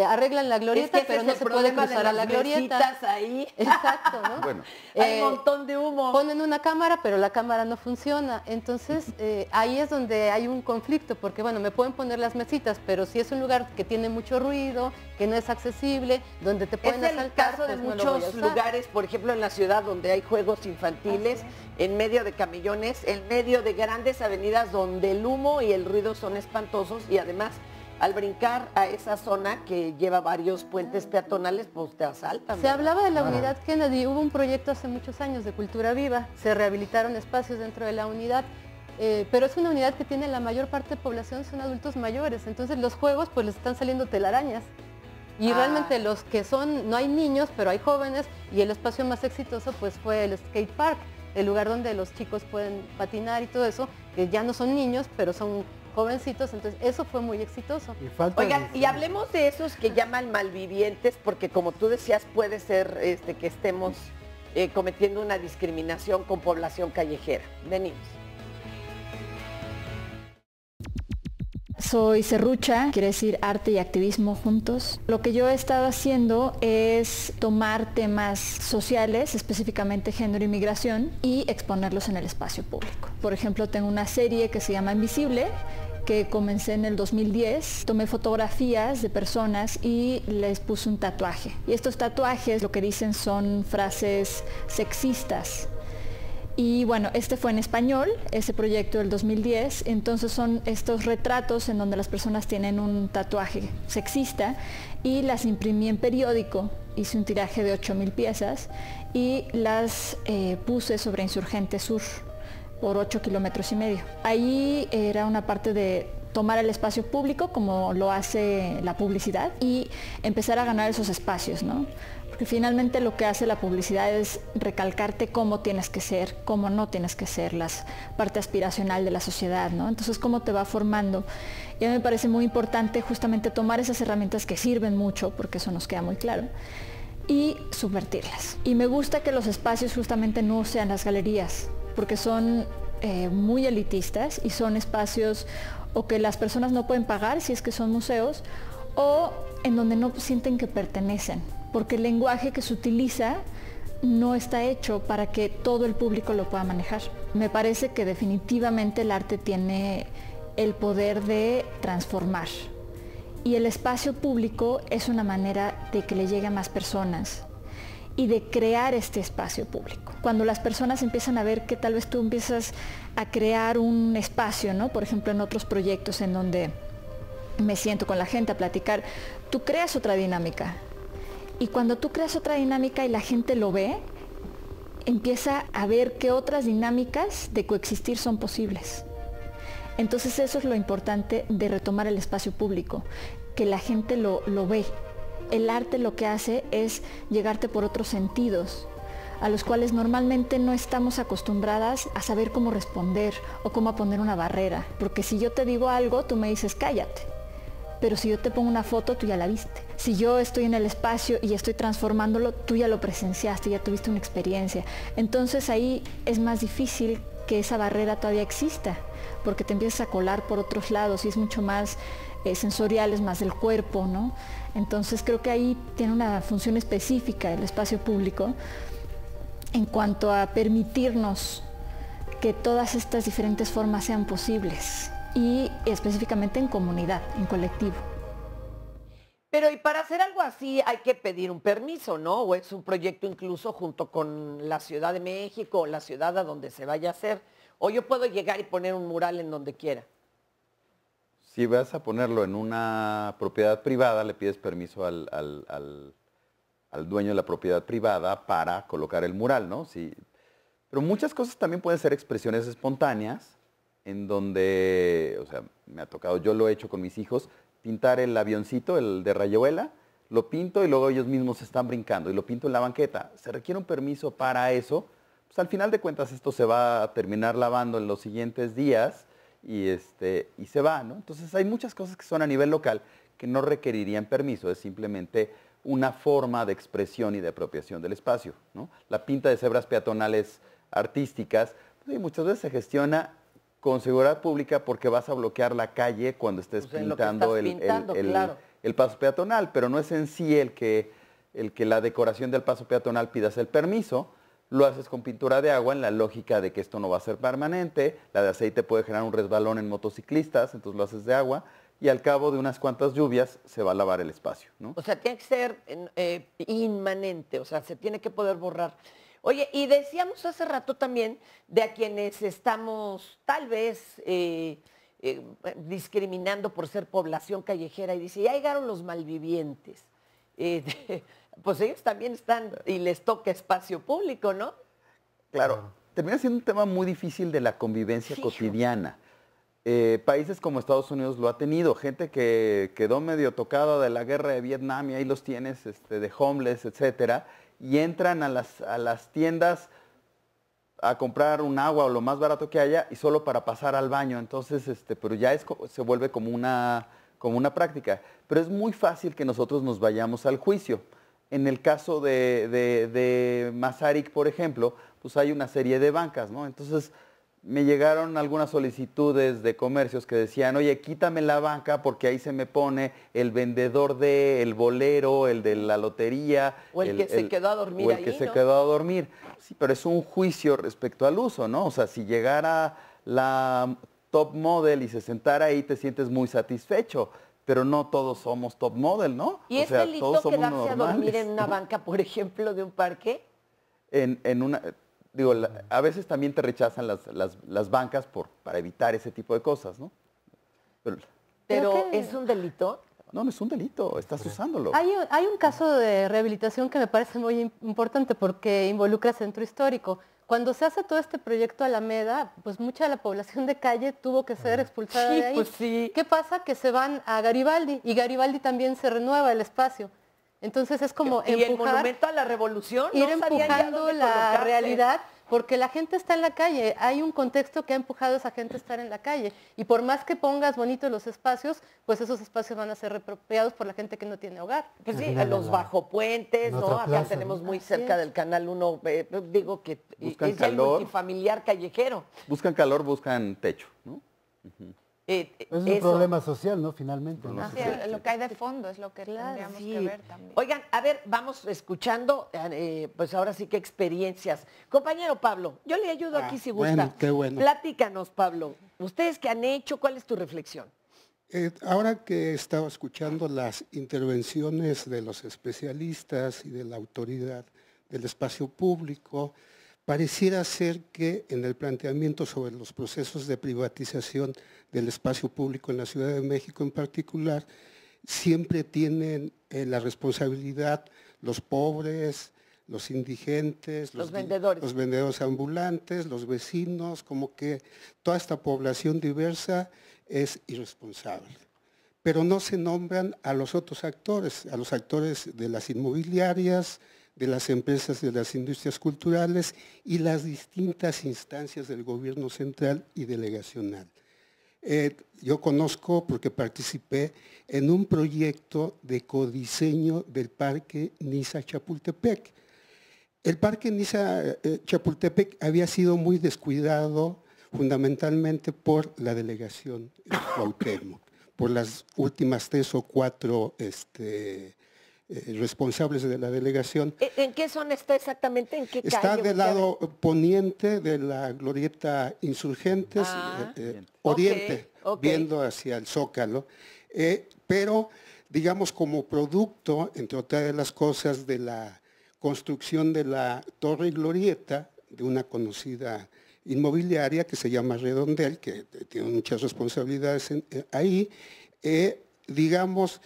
Arreglan la glorieta, pero no se puede cruzar a la glorieta. Ahí. Exacto, ¿no? Bueno. Hay un montón de humo. Ponen una cámara, pero la cámara no funciona. Entonces, ahí es donde hay un conflicto, porque bueno, me pueden poner las mesitas, pero si es un lugar que tiene mucho ruido, que no es accesible, donde te pueden asaltar, es el caso de pues no muchos lugares, por ejemplo en la ciudad donde hay juegos infantiles, en medio de camellones, en medio de grandes avenidas donde el humo y el ruido son espantosos y además al brincar a esa zona que lleva varios puentes peatonales, pues te asaltan. Se hablaba de la unidad Kennedy, hubo un proyecto hace muchos años de Cultura Viva, se rehabilitaron espacios dentro de la unidad, pero es una unidad que tiene la mayor parte de población, son adultos mayores, entonces los juegos pues les están saliendo telarañas. Y realmente los que son, no hay niños, pero hay jóvenes, y el espacio más exitoso pues fue el skate park, el lugar donde los chicos pueden patinar y todo eso, que ya no son niños, pero son jovencitos, entonces eso fue muy exitoso. Oigan, y hablemos de esos que llaman malvivientes, porque como tú decías, puede ser que estemos cometiendo una discriminación con población callejera. Venimos. Soy serrucha, quiere decir arte y activismo juntos. Lo que yo he estado haciendo es tomar temas sociales, específicamente género y migración, y exponerlos en el espacio público. Por ejemplo, tengo una serie que se llama Invisible, que comencé en el 2010. Tomé fotografías de personas y les puse un tatuaje. Y estos tatuajes lo que dicen son frases sexistas. Y bueno, este fue en español, ese proyecto del 2010, entonces son estos retratos en donde las personas tienen un tatuaje sexista y las imprimí en periódico, hice un tiraje de 8,000 piezas y las puse sobre Insurgente Sur por 8,5 kilómetros. Ahí era una parte de tomar el espacio público como lo hace la publicidad y empezar a ganar esos espacios, ¿no? Porque finalmente lo que hace la publicidad es recalcarte cómo tienes que ser, cómo no tienes que ser, la parte aspiracional de la sociedad, ¿no? Entonces, cómo te va formando. Y a mí me parece muy importante justamente tomar esas herramientas que sirven mucho, porque eso nos queda muy claro, y subvertirlas. Y me gusta que los espacios justamente no sean las galerías, porque son muy elitistas y son espacios o que las personas no pueden pagar si es que son museos, o en donde no sienten que pertenecen, porque el lenguaje que se utiliza no está hecho para que todo el público lo pueda manejar. Me parece que definitivamente el arte tiene el poder de transformar y el espacio público es una manera de que le llegue a más personas y de crear este espacio público. Cuando las personas empiezan a ver que tal vez tú empiezas a crear un espacio, ¿no? Por ejemplo, en otros proyectos en donde me siento con la gente a platicar, tú creas otra dinámica. Y cuando tú creas otra dinámica y la gente lo ve, empieza a ver que otras dinámicas de coexistir son posibles. Entonces eso es lo importante de retomar el espacio público, que la gente lo ve. El arte lo que hace es llegarte por otros sentidos, a los cuales normalmente no estamos acostumbradas a saber cómo responder o cómo poner una barrera. Porque si yo te digo algo, tú me dices cállate. Pero si yo te pongo una foto, tú ya la viste. Si yo estoy en el espacio y estoy transformándolo, tú ya lo presenciaste, ya tuviste una experiencia. Entonces ahí es más difícil que esa barrera todavía exista, porque te empiezas a colar por otros lados y es mucho más sensorial, es más del cuerpo, ¿no? Entonces creo que ahí tiene una función específica el espacio público en cuanto a permitirnos que todas estas diferentes formas sean posibles. Y específicamente en comunidad, en colectivo. Pero y para hacer algo así hay que pedir un permiso, ¿no? O es un proyecto incluso junto con la Ciudad de México o la ciudad a donde se vaya a hacer. O yo puedo llegar y poner un mural en donde quiera. Si vas a ponerlo en una propiedad privada, le pides permiso al dueño de la propiedad privada para colocar el mural, ¿no? Sí. Pero muchas cosas también pueden ser expresiones espontáneas, en donde, o sea, me ha tocado, yo lo he hecho con mis hijos, pintar el avioncito, el de Rayuela, lo pinto y luego ellos mismos están brincando y lo pinto en la banqueta. Se requiere un permiso para eso, pues al final de cuentas esto se va a terminar lavando en los siguientes días y se va, ¿no? Entonces hay muchas cosas que son a nivel local que no requerirían permiso, es simplemente una forma de expresión y de apropiación del espacio, ¿no? La pinta de cebras peatonales artísticas, pues, muchas veces se gestiona con seguridad pública porque vas a bloquear la calle cuando estés pintando el paso peatonal, pero no es en sí el que la decoración del paso peatonal pidas el permiso, lo haces con pintura de agua en la lógica de que esto no va a ser permanente, la de aceite puede generar un resbalón en motociclistas, entonces lo haces de agua y al cabo de unas cuantas lluvias se va a lavar el espacio, ¿no? O sea, tiene que ser inmanente, o sea, se tiene que poder borrar. Oye, y decíamos hace rato también de a quienes estamos tal vez discriminando por ser población callejera y dice, ya llegaron los malvivientes. Pues ellos también están y les toca espacio público, ¿no? Claro, termina siendo un tema muy difícil de la convivencia cotidiana. Países como Estados Unidos lo ha tenido, gente que quedó medio tocada de la guerra de Vietnam y ahí los tienes de homeless, etcétera, y entran a las tiendas a comprar un agua o lo más barato que haya y solo para pasar al baño. Entonces, pero ya se vuelve como una práctica. Pero es muy fácil que nosotros nos vayamos al juicio. En el caso de Masaryk, por ejemplo, pues hay una serie de bancas, ¿no? Entonces, me llegaron algunas solicitudes de comercios que decían, oye, quítame la banca porque ahí se me pone el vendedor el bolero, el de la lotería. O el que se quedó a dormir ahí, o el que se ¿no? quedó a dormir. Sí, pero es un juicio respecto al uso, ¿no? O sea, si llegara la top model y se sentara ahí, te sientes muy satisfecho. Pero no todos somos top model, ¿no? ¿Y es delito quedarse a dormir en una banca, por ejemplo, de un parque? A veces también te rechazan las bancas para evitar ese tipo de cosas, ¿no? Pero ¿es un delito? No, no es un delito, estás usándolo. Hay un caso de rehabilitación que me parece muy importante porque involucra centro histórico. Cuando se hace todo este proyecto Alameda, pues mucha de la población de calle tuvo que ser expulsada de ahí. Pues sí. ¿Qué pasa? Que se van a Garibaldi y Garibaldi también se renueva el espacio. Entonces es como ¿Y el monumento a la revolución? Ir empujando la realidad, porque la gente está en la calle. Hay un contexto que ha empujado a esa gente a estar en la calle. Y por más que pongas bonitos los espacios, pues esos espacios van a ser reapropiados por la gente que no tiene hogar. Pues sí, los bajopuentes, ¿no? Acá tenemos muy cerca del Canal 1, digo que buscan es calor, el multifamiliar callejero. Buscan calor, buscan techo, ¿no? Es un problema social, ¿no? Finalmente. ¿no? Sí, lo que hay de fondo es lo que tendríamos que ver también. Oigan, a ver, vamos escuchando, pues ahora sí que experiencias. Compañero Pablo, yo le ayudo aquí si gusta. Bueno, qué bueno. Platícanos, Pablo. ¿Ustedes qué han hecho? ¿Cuál es tu reflexión? Ahora que he estado escuchando las intervenciones de los especialistas y de la autoridad del espacio público, pareciera ser que en el planteamiento sobre los procesos de privatización del espacio público en la Ciudad de México en particular, siempre tienen la responsabilidad los pobres, los indigentes, los vendedores ambulantes, los vecinos, como que toda esta población diversa es irresponsable. Pero no se nombran a los otros actores, a los actores de las inmobiliarias, de las empresas de las industrias culturales y las distintas instancias del gobierno central y delegacional. Yo conozco, porque participé en un proyecto de codiseño del Parque Niza-Chapultepec. El Parque Niza-Chapultepec había sido muy descuidado fundamentalmente por la delegación Cuauhtémoc, por las últimas 3 o 4 responsables de la delegación. ¿En qué zona está exactamente? ¿En qué calle? Está del lado poniente de la glorieta Insurgentes, oriente, viendo hacia el Zócalo. Pero, digamos, como producto, entre otras de las cosas, de la construcción de la Torre Glorieta, de una conocida inmobiliaria que se llama Redondel, que tiene muchas responsabilidades ahí, digamos,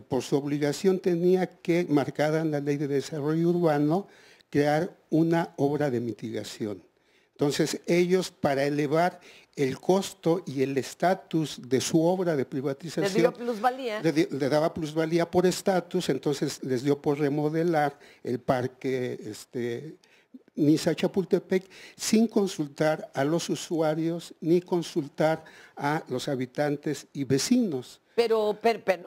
por su obligación tenía que, marcada en la Ley de Desarrollo Urbano, crear una obra de mitigación. Entonces ellos, para elevar el costo y el estatus de su obra de privatización, ¿les dio plusvalía? Le daba plusvalía por estatus, entonces les dio por remodelar el parque Niza-Chapultepec sin consultar a los usuarios ni consultar a los habitantes y vecinos. Pero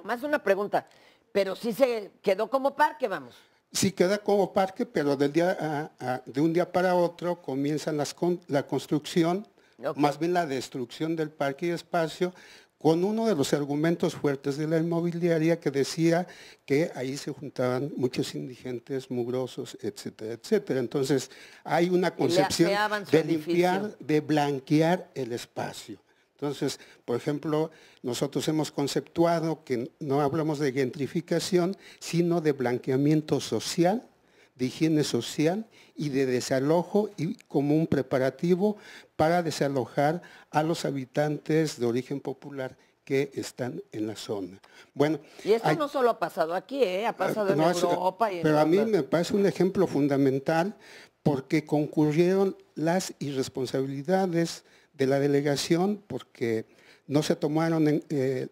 más una pregunta, pero sí se quedó como parque, vamos. Sí queda como parque, pero de un día para otro comienzan la construcción, más bien la destrucción del parque y espacio, con uno de los argumentos fuertes de la inmobiliaria que decía que ahí se juntaban muchos indigentes, mugrosos, etcétera, etcétera. Entonces hay una concepción de limpiar, de blanquear el espacio. Entonces, por ejemplo, nosotros hemos conceptuado que no hablamos de gentrificación, sino de blanqueamiento social, de higiene social y de desalojo y como un preparativo para desalojar a los habitantes de origen popular que están en la zona. Bueno, y esto no solo ha pasado aquí, ha pasado en Europa. Pero a mí me parece un ejemplo fundamental porque concurrieron las irresponsabilidades de la delegación, porque no se tomaron,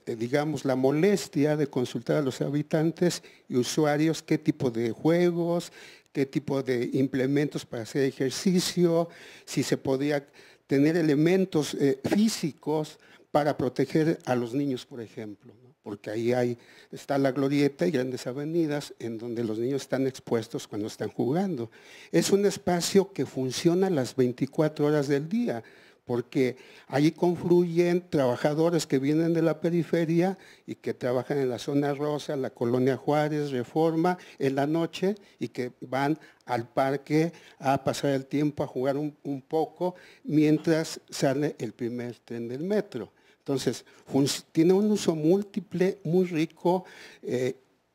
digamos, la molestia de consultar a los habitantes y usuarios qué tipo de juegos, qué tipo de implementos para hacer ejercicio, si se podía tener elementos físicos para proteger a los niños, por ejemplo, ¿no? Porque ahí está la glorieta y grandes avenidas en donde los niños están expuestos cuando están jugando. Es un espacio que funciona las 24 horas del día, porque allí confluyen trabajadores que vienen de la periferia y que trabajan en la zona rosa, la colonia Juárez, Reforma, en la noche, y que van al parque a pasar el tiempo, a jugar un poco, mientras sale el primer tren del metro. Entonces, tiene un uso múltiple, muy rico,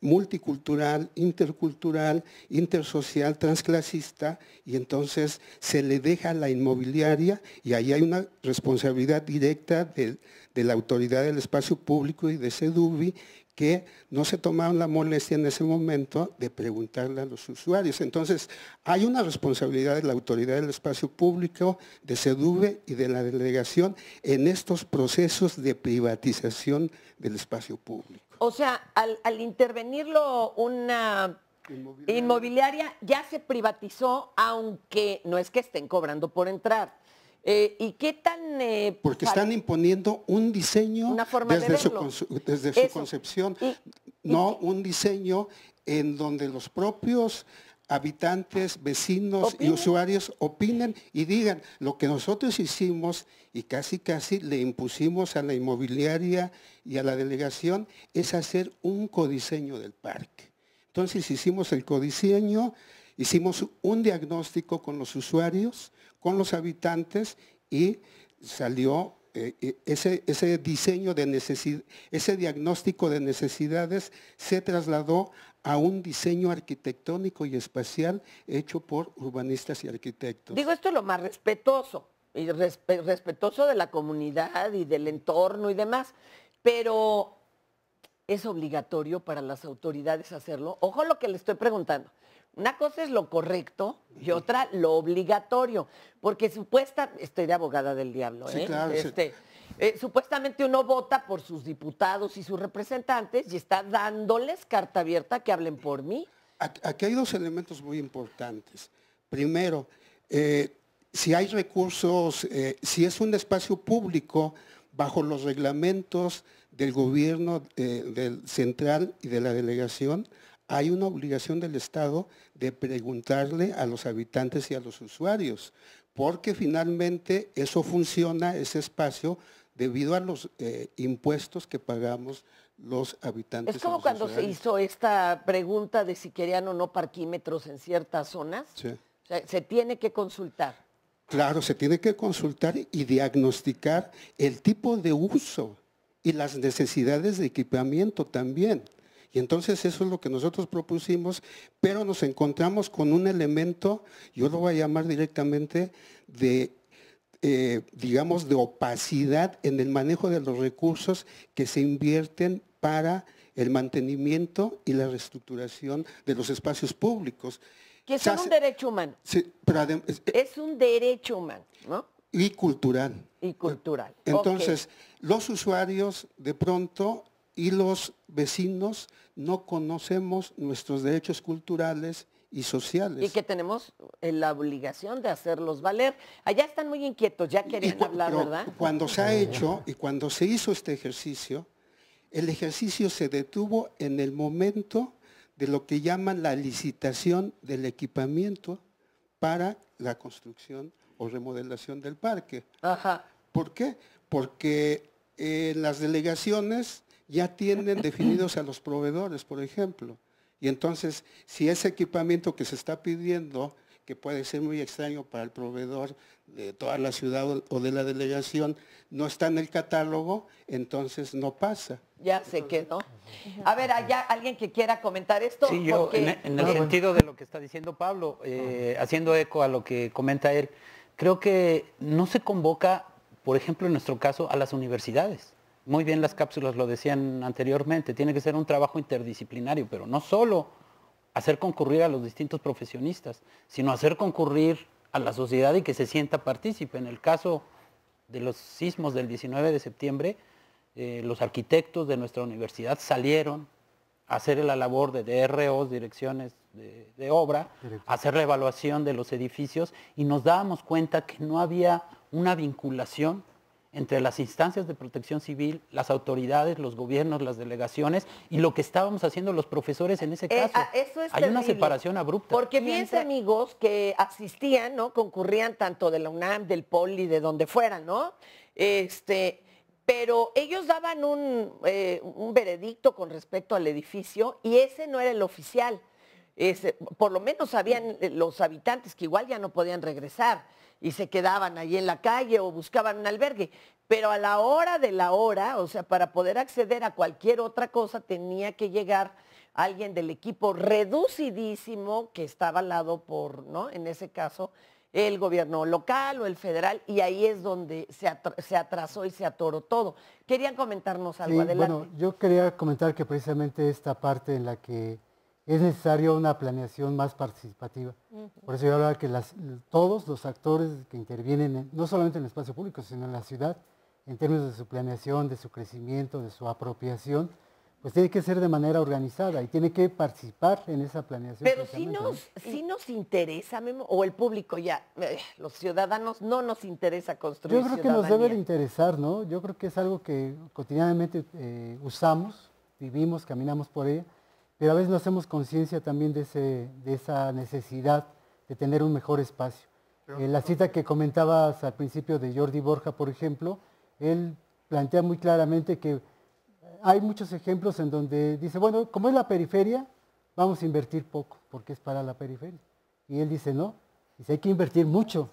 multicultural, intercultural, intersocial, transclasista, y entonces se le deja a la inmobiliaria, y ahí hay una responsabilidad directa de la autoridad del espacio público y de SEDUBI, que no se tomaron la molestia en ese momento de preguntarle a los usuarios. Entonces, hay una responsabilidad de la autoridad del espacio público, de SEDUBI y de la delegación en estos procesos de privatización del espacio público. O sea, al intervenirlo una inmobiliaria ya se privatizó, aunque no es que estén cobrando por entrar. ¿Y qué tan...? Porque están imponiendo un diseño desde su concepción, no un diseño en donde los propios habitantes, vecinos y usuarios opinen y digan lo que nosotros hicimos y casi le impusimos a la inmobiliaria y a la delegación es hacer un codiseño del parque. Entonces hicimos el codiseño, hicimos un diagnóstico con los usuarios, con los habitantes, y salió ese diseño de necesidad, ese diagnóstico de necesidades se trasladó a un diseño arquitectónico y espacial hecho por urbanistas y arquitectos. Digo, esto es lo más respetuoso, y respetuoso de la comunidad y del entorno y demás, pero ¿es obligatorio para las autoridades hacerlo? Ojo lo que le estoy preguntando. Una cosa es lo correcto y otra lo obligatorio, porque estoy de abogada del diablo, sí, claro, supuestamente uno vota por sus diputados y sus representantes y está dándoles carta abierta que hablen por mí. Aquí hay dos elementos muy importantes. Primero, si hay recursos, si es un espacio público bajo los reglamentos del gobierno del central y de la delegación, hay una obligación del Estado de preguntarle a los habitantes y a los usuarios, porque finalmente eso funciona, ese espacio, debido a los impuestos que pagamos los habitantes. Es como cuando se hizo esta pregunta de si querían o no parquímetros en ciertas zonas. Sí. O sea, se tiene que consultar. Claro, se tiene que consultar y diagnosticar el tipo de uso y las necesidades de equipamiento también. Y entonces eso es lo que nosotros propusimos, pero nos encontramos con un elemento, yo lo voy a llamar directamente de, digamos, de opacidad en el manejo de los recursos que se invierten para el mantenimiento y la reestructuración de los espacios públicos. Que son un derecho humano. Sí, pero es un derecho humano, ¿no? Y cultural. Y cultural. Entonces, los usuarios de pronto y los vecinos no conocemos nuestros derechos culturales y sociales. Y que tenemos la obligación de hacerlos valer. Allá están muy inquietos, ya querían hablar, ¿verdad? Cuando se ha hecho y cuando se hizo este ejercicio, el ejercicio se detuvo en el momento de lo que llaman la licitación del equipamiento para la construcción o remodelación del parque. Ajá. ¿Por qué? Porque las delegaciones ya tienen definidos a los proveedores, por ejemplo. Y entonces, si ese equipamiento que se está pidiendo, que puede ser muy extraño para el proveedor de toda la ciudad o de la delegación, no está en el catálogo, entonces no pasa. Ya se quedó. A ver, ¿hay alguien que quiera comentar esto? Sí, yo, en el sentido de lo que está diciendo Pablo, haciendo eco a lo que comenta él, creo que no se convoca, por ejemplo, en nuestro caso, a las universidades. Muy bien las cápsulas lo decían anteriormente, tiene que ser un trabajo interdisciplinario, pero no solo hacer concurrir a los distintos profesionistas, sino hacer concurrir a la sociedad y que se sienta partícipe. En el caso de los sismos del 19 de septiembre, los arquitectos de nuestra universidad salieron a hacer la labor de DROs, direcciones de obra, a hacer la evaluación de los edificios, y nos dábamos cuenta que no había una vinculación entre las instancias de protección civil, las autoridades, los gobiernos, las delegaciones y lo que estábamos haciendo los profesores en ese caso. Eso es Hay terrible, una separación abrupta. Porque fíjense, amigos, que asistían, ¿no? Concurrían tanto de la UNAM, del Poli, de donde fueran, ¿no? Pero ellos daban un veredicto con respecto al edificio y ese no era el oficial. Por lo menos sabían los habitantes que igual ya no podían regresar y se quedaban ahí en la calle o buscaban un albergue. Pero a la hora de la hora, o sea, para poder acceder a cualquier otra cosa, tenía que llegar alguien del equipo reducidísimo que estaba avalado por, ¿no? En ese caso, el gobierno local o el federal, y ahí es donde se atrasó y se atoró todo. ¿Querían comentarnos algo? Sí, Adelante. bueno, yo quería comentar que precisamente esta parte en la que es necesario una planeación más participativa. Por eso yo hablaba que todos los actores que intervienen, no solamente en el espacio público, sino en la ciudad, en términos de su planeación, de su crecimiento, de su apropiación, pues tiene que ser de manera organizada y tiene que participar en esa planeación. Pero sí nos interesa, Memo, o el público ya, los ciudadanos no nos interesa construir ciudadanía. Yo creo que nos debe de interesar, ¿no? Yo creo que es algo que cotidianamente usamos, vivimos, caminamos por ella, pero a veces no hacemos conciencia también de esa necesidad de tener un mejor espacio. La cita que comentabas al principio de Jordi Borja, por ejemplo, él plantea muy claramente que hay muchos ejemplos en donde dice, bueno, como es la periferia, vamos a invertir poco, porque es para la periferia. Y él dice, no, dice, hay que invertir mucho,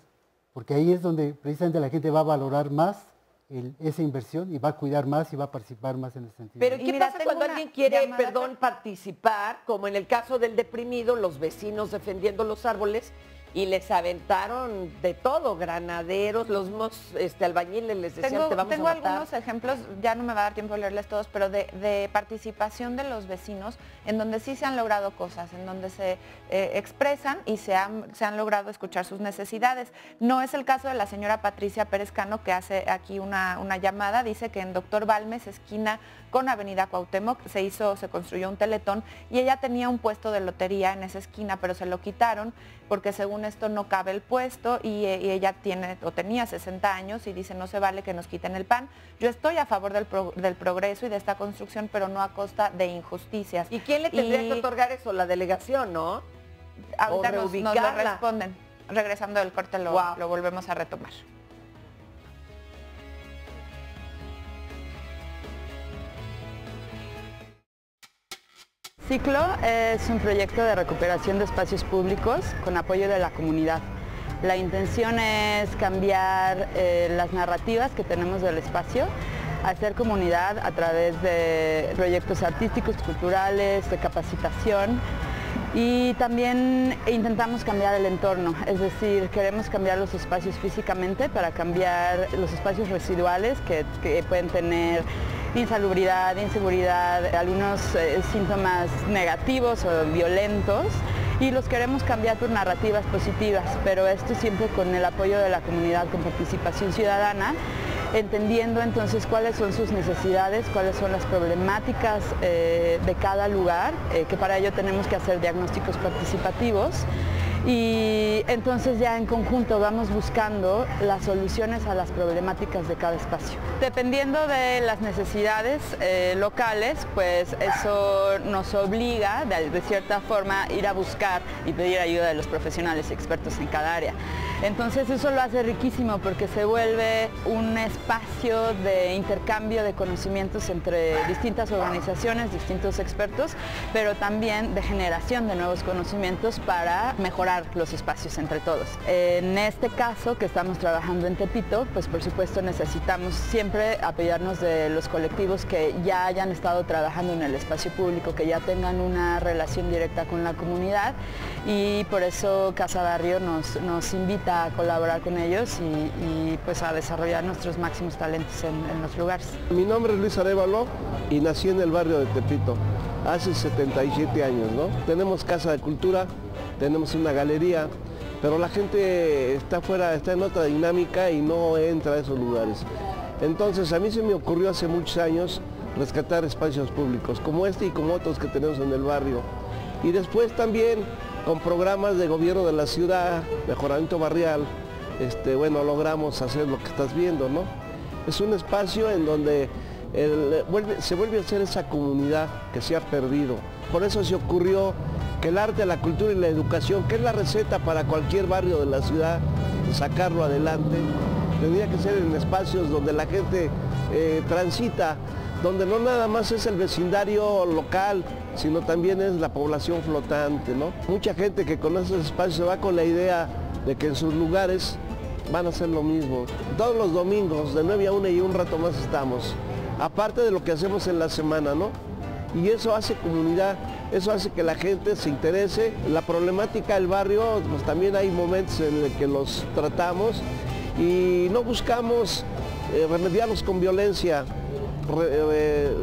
porque ahí es donde precisamente la gente va a valorar más esa inversión y va a cuidar más y va a participar más en ese sentido. Pero ¿qué pasa cuando alguien quiere, participar, como en el caso del deprimido, los vecinos defendiendo los árboles, y les aventaron de todo, granaderos, los mismos albañiles les decían, te vamos a matar? Tengo algunos ejemplos, ya no me va a dar tiempo de leerles todos, pero de participación de los vecinos, en donde sí se han logrado cosas, en donde se expresan y se han logrado escuchar sus necesidades. No es el caso de la señora Patricia Pérez Cano, que hace aquí una llamada, dice que en Doctor Balmes, esquina con Avenida Cuauhtémoc, se construyó un teletón y ella tenía un puesto de lotería en esa esquina, pero se lo quitaron porque según esto no cabe el puesto y ella tenía 60 años y dice no se vale que nos quiten el pan. Yo estoy a favor del progreso y de esta construcción, pero no a costa de injusticias. ¿Y quién le tendría que otorgar eso? La delegación, ¿no? Ahorita nos lo responden. Regresando del corte lo volvemos a retomar. Ciclo es un proyecto de recuperación de espacios públicos con apoyo de la comunidad. La intención es cambiar las narrativas que tenemos del espacio, hacer comunidad a través de proyectos artísticos, culturales, de capacitación, y también intentamos cambiar el entorno, es decir, queremos cambiar los espacios físicamente para cambiar los espacios residuales que pueden tener insalubridad, inseguridad, algunos síntomas negativos o violentos, y los queremos cambiar por narrativas positivas, pero esto siempre con el apoyo de la comunidad, con participación ciudadana, entendiendo entonces cuáles son sus necesidades, cuáles son las problemáticas de cada lugar, que para ello tenemos que hacer diagnósticos participativos. Y entonces ya en conjunto vamos buscando las soluciones a las problemáticas de cada espacio. Dependiendo de las necesidades locales, pues eso nos obliga de cierta forma a ir a buscar y pedir ayuda de los profesionales y expertos en cada área. Entonces eso lo hace riquísimo porque se vuelve un espacio de intercambio de conocimientos entre distintas organizaciones, distintos expertos, pero también de generación de nuevos conocimientos para mejorar los espacios entre todos. En este caso que estamos trabajando en Tepito, pues por supuesto necesitamos siempre apoyarnos de los colectivos que ya hayan estado trabajando en el espacio público, que ya tengan una relación directa con la comunidad, y por eso Casa Barrio nos invita a colaborar con ellos y pues a desarrollar nuestros máximos talentos en los lugares. Mi nombre es Luis Arévalo y nací en el barrio de Tepito hace 77 años, ¿no? Tenemos Casa de Cultura, tenemos una galería, pero la gente está fuera, está en otra dinámica y no entra a esos lugares. Entonces a mí se me ocurrió hace muchos años rescatar espacios públicos como este y como otros que tenemos en el barrio. Y después también con programas de gobierno de la ciudad, mejoramiento barrial, bueno, logramos hacer lo que estás viendo, ¿no? Es un espacio en donde se vuelve a hacer esa comunidad que se ha perdido. Por eso se ocurrió que el arte, la cultura y la educación, que es la receta para cualquier barrio de la ciudad, sacarlo adelante, tendría que ser en espacios donde la gente transita, donde no nada más es el vecindario local, sino también es la población flotante, ¿no? Mucha gente que conoce esos espacios se va con la idea de que en sus lugares van a hacer lo mismo. Todos los domingos, de 9 a 1 y un rato más estamos, aparte de lo que hacemos en la semana, ¿no? Y eso hace comunidad, eso hace que la gente se interese. La problemática del barrio, pues también hay momentos en los que los tratamos y no buscamos remediarlos con violencia,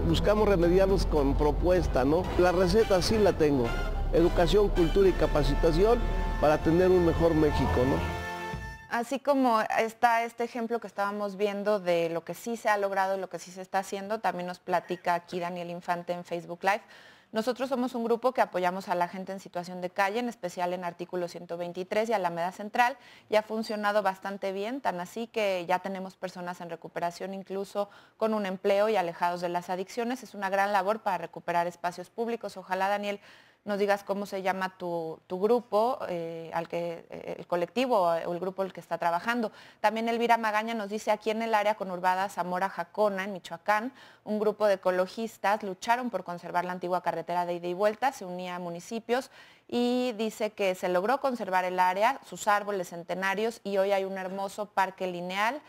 buscamos remediarlos con propuesta, ¿no? La receta sí la tengo, educación, cultura y capacitación para tener un mejor México, ¿no? Así como está este ejemplo que estábamos viendo de lo que sí se ha logrado y lo que sí se está haciendo, también nos platica aquí Daniel Infante en Facebook Live. Nosotros somos un grupo que apoyamos a la gente en situación de calle, en especial en Artículo 123 y Alameda Central, y ha funcionado bastante bien, tan así que ya tenemos personas en recuperación incluso con un empleo y alejados de las adicciones. Es una gran labor para recuperar espacios públicos. Ojalá, Daniel, nos digas cómo se llama tu grupo, el colectivo o el grupo el que está trabajando. También Elvira Magaña nos dice, aquí en el área conurbada Zamora-Jacona, en Michoacán, un grupo de ecologistas lucharon por conservar la antigua carretera de ida y vuelta, se unía a municipios y dice que se logró conservar el área, sus árboles centenarios, y hoy hay un hermoso parque lineal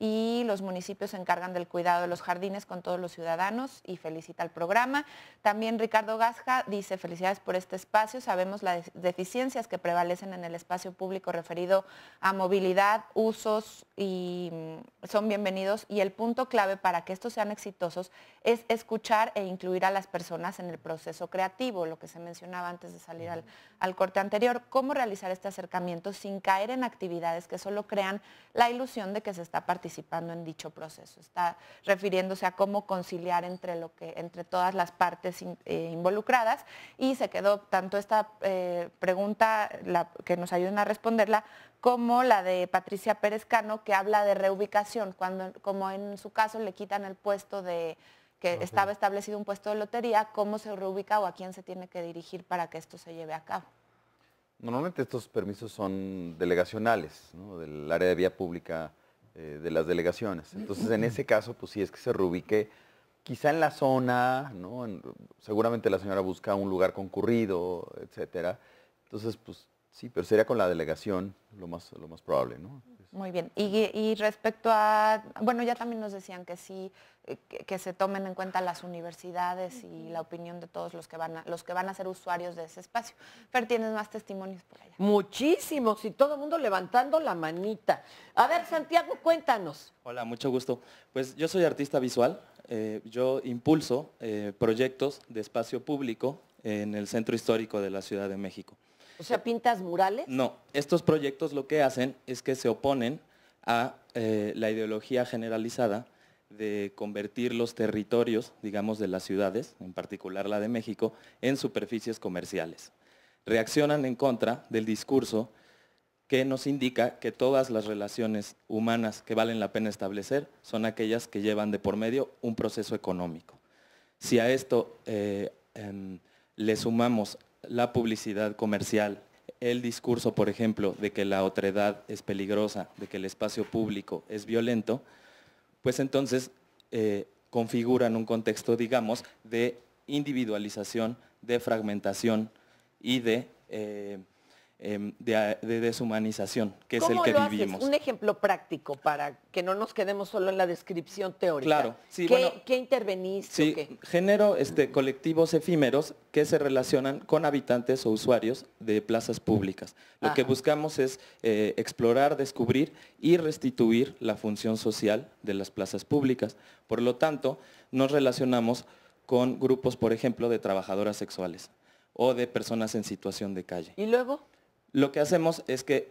y los municipios se encargan del cuidado de los jardines con todos los ciudadanos, y felicita el programa. También Ricardo Gasja dice, felicidades por este espacio, sabemos las deficiencias que prevalecen en el espacio público referido a movilidad, usos, y son bienvenidos, y el punto clave para que estos sean exitosos es escuchar e incluir a las personas en el proceso creativo, lo que se mencionaba antes de salir al corte anterior. ¿Cómo realizar este acercamiento sin caer en actividades que solo crean la ilusión de que se está participando en dicho proceso? Está refiriéndose a cómo conciliar entre todas las partes involucradas, y se quedó tanto esta pregunta que nos ayuden a responderla como la de Patricia Pérez Cano, que habla de reubicación, cuando, como en su caso le quitan el puesto que estaba establecido un puesto de lotería, ¿cómo se reubica o a quién se tiene que dirigir para que esto se lleve a cabo? Normalmente estos permisos son delegacionales, ¿no? Del área de vía pública de las delegaciones. Entonces, en ese caso, pues sí es que se reubique quizá en la zona, ¿no? Seguramente la señora busca un lugar concurrido, etcétera. Entonces, pues sí, pero sería con la delegación lo más probable, ¿no? Muy bien. Y respecto a, bueno, ya también nos decían que sí, que se tomen en cuenta las universidades y la opinión de todos los que van a ser usuarios de ese espacio. Fer, ¿tienes más testimonios por allá? Muchísimos, y todo el mundo levantando la manita. A ver, Santiago, cuéntanos. Hola, mucho gusto. Pues yo soy artista visual. Yo impulso proyectos de espacio público en el centro histórico de la Ciudad de México. O sea, ¿pintas murales? No, estos proyectos lo que hacen es que se oponen a la ideología generalizada de convertir los territorios, digamos, de las ciudades, en particular la de México, en superficies comerciales. Reaccionan en contra del discurso que nos indica que todas las relaciones humanas que valen la pena establecer son aquellas que llevan de por medio un proceso económico. Si a esto le sumamos la publicidad comercial, el discurso, por ejemplo, de que la otredad es peligrosa, de que el espacio público es violento, pues entonces configuran un contexto, digamos, de individualización, de fragmentación y de deshumanización, que es el que vivimos. Un ejemplo práctico para que no nos quedemos solo en la descripción teórica. Claro, sí, ¿Qué interveniste? Sí, ¿qué? Genero colectivos efímeros que se relacionan con habitantes o usuarios de plazas públicas. Lo que buscamos es explorar, descubrir y restituir la función social de las plazas públicas. Por lo tanto, nos relacionamos con grupos, por ejemplo, de trabajadoras sexuales o de personas en situación de calle. ¿Y luego? Lo que hacemos es que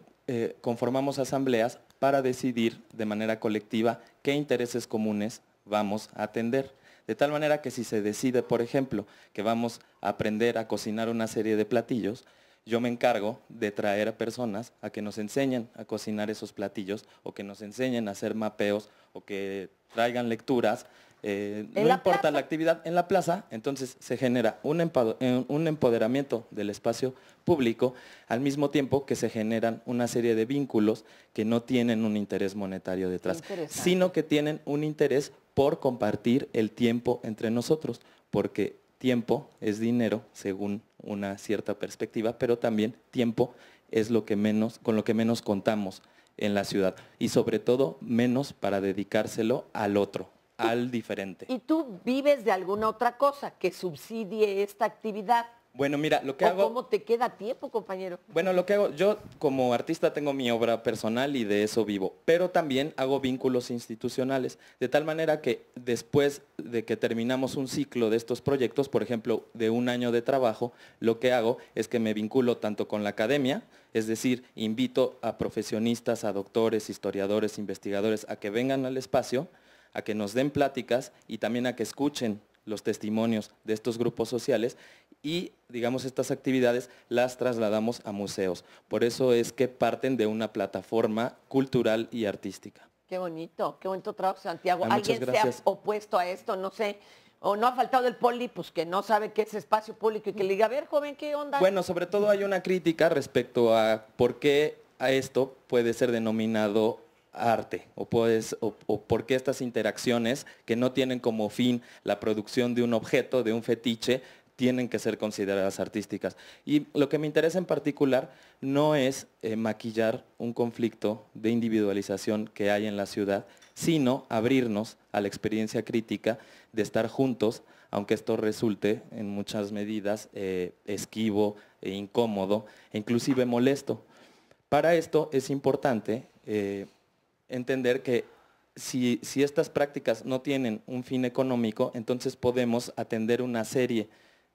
conformamos asambleas para decidir de manera colectiva qué intereses comunes vamos a atender. De tal manera que si se decide, por ejemplo, que vamos a aprender a cocinar una serie de platillos, yo me encargo de traer a personas a que nos enseñen a cocinar esos platillos o que nos enseñen a hacer mapeos o que traigan lecturas. No importa la actividad en la plaza, entonces se genera un empoderamiento del espacio público al mismo tiempo que se generan una serie de vínculos que no tienen un interés monetario detrás, sino que tienen un interés por compartir el tiempo entre nosotros, porque tiempo es dinero según una cierta perspectiva, pero también tiempo es lo que menos, con lo que menos contamos en la ciudad y sobre todo menos para dedicárselo al otro, al diferente. ¿Y tú vives de alguna otra cosa que subsidie esta actividad? Bueno, mira, lo que hago... ¿Cómo te queda tiempo, compañero? Bueno, lo que hago, yo como artista tengo mi obra personal y de eso vivo, pero también hago vínculos institucionales, de tal manera que después de que terminamos un ciclo de estos proyectos, por ejemplo, de un año de trabajo, lo que hago es que me vinculo tanto con la academia, es decir, invito a profesionistas, a doctores, historiadores, investigadores a que vengan al espacio, a que nos den pláticas y también a que escuchen los testimonios de estos grupos sociales y, digamos, estas actividades las trasladamos a museos. Por eso es que parten de una plataforma cultural y artística. Qué bonito trabajo, Santiago. Muchas gracias. ¿Se ha opuesto a esto? No sé. O no ha faltado el poli, pues que no sabe qué es espacio público y que le diga, a ver, joven, ¿qué onda? Bueno, sobre todo hay una crítica respecto a por qué a esto puede ser denominado arte o por qué estas interacciones que no tienen como fin la producción de un objeto, de un fetiche, tienen que ser consideradas artísticas. Y lo que me interesa en particular no es maquillar un conflicto de individualización que hay en la ciudad, sino abrirnos a la experiencia crítica de estar juntos, aunque esto resulte en muchas medidas esquivo, incómodo e inclusive molesto. Para esto es importante entender que si estas prácticas no tienen un fin económico, entonces podemos atender una serie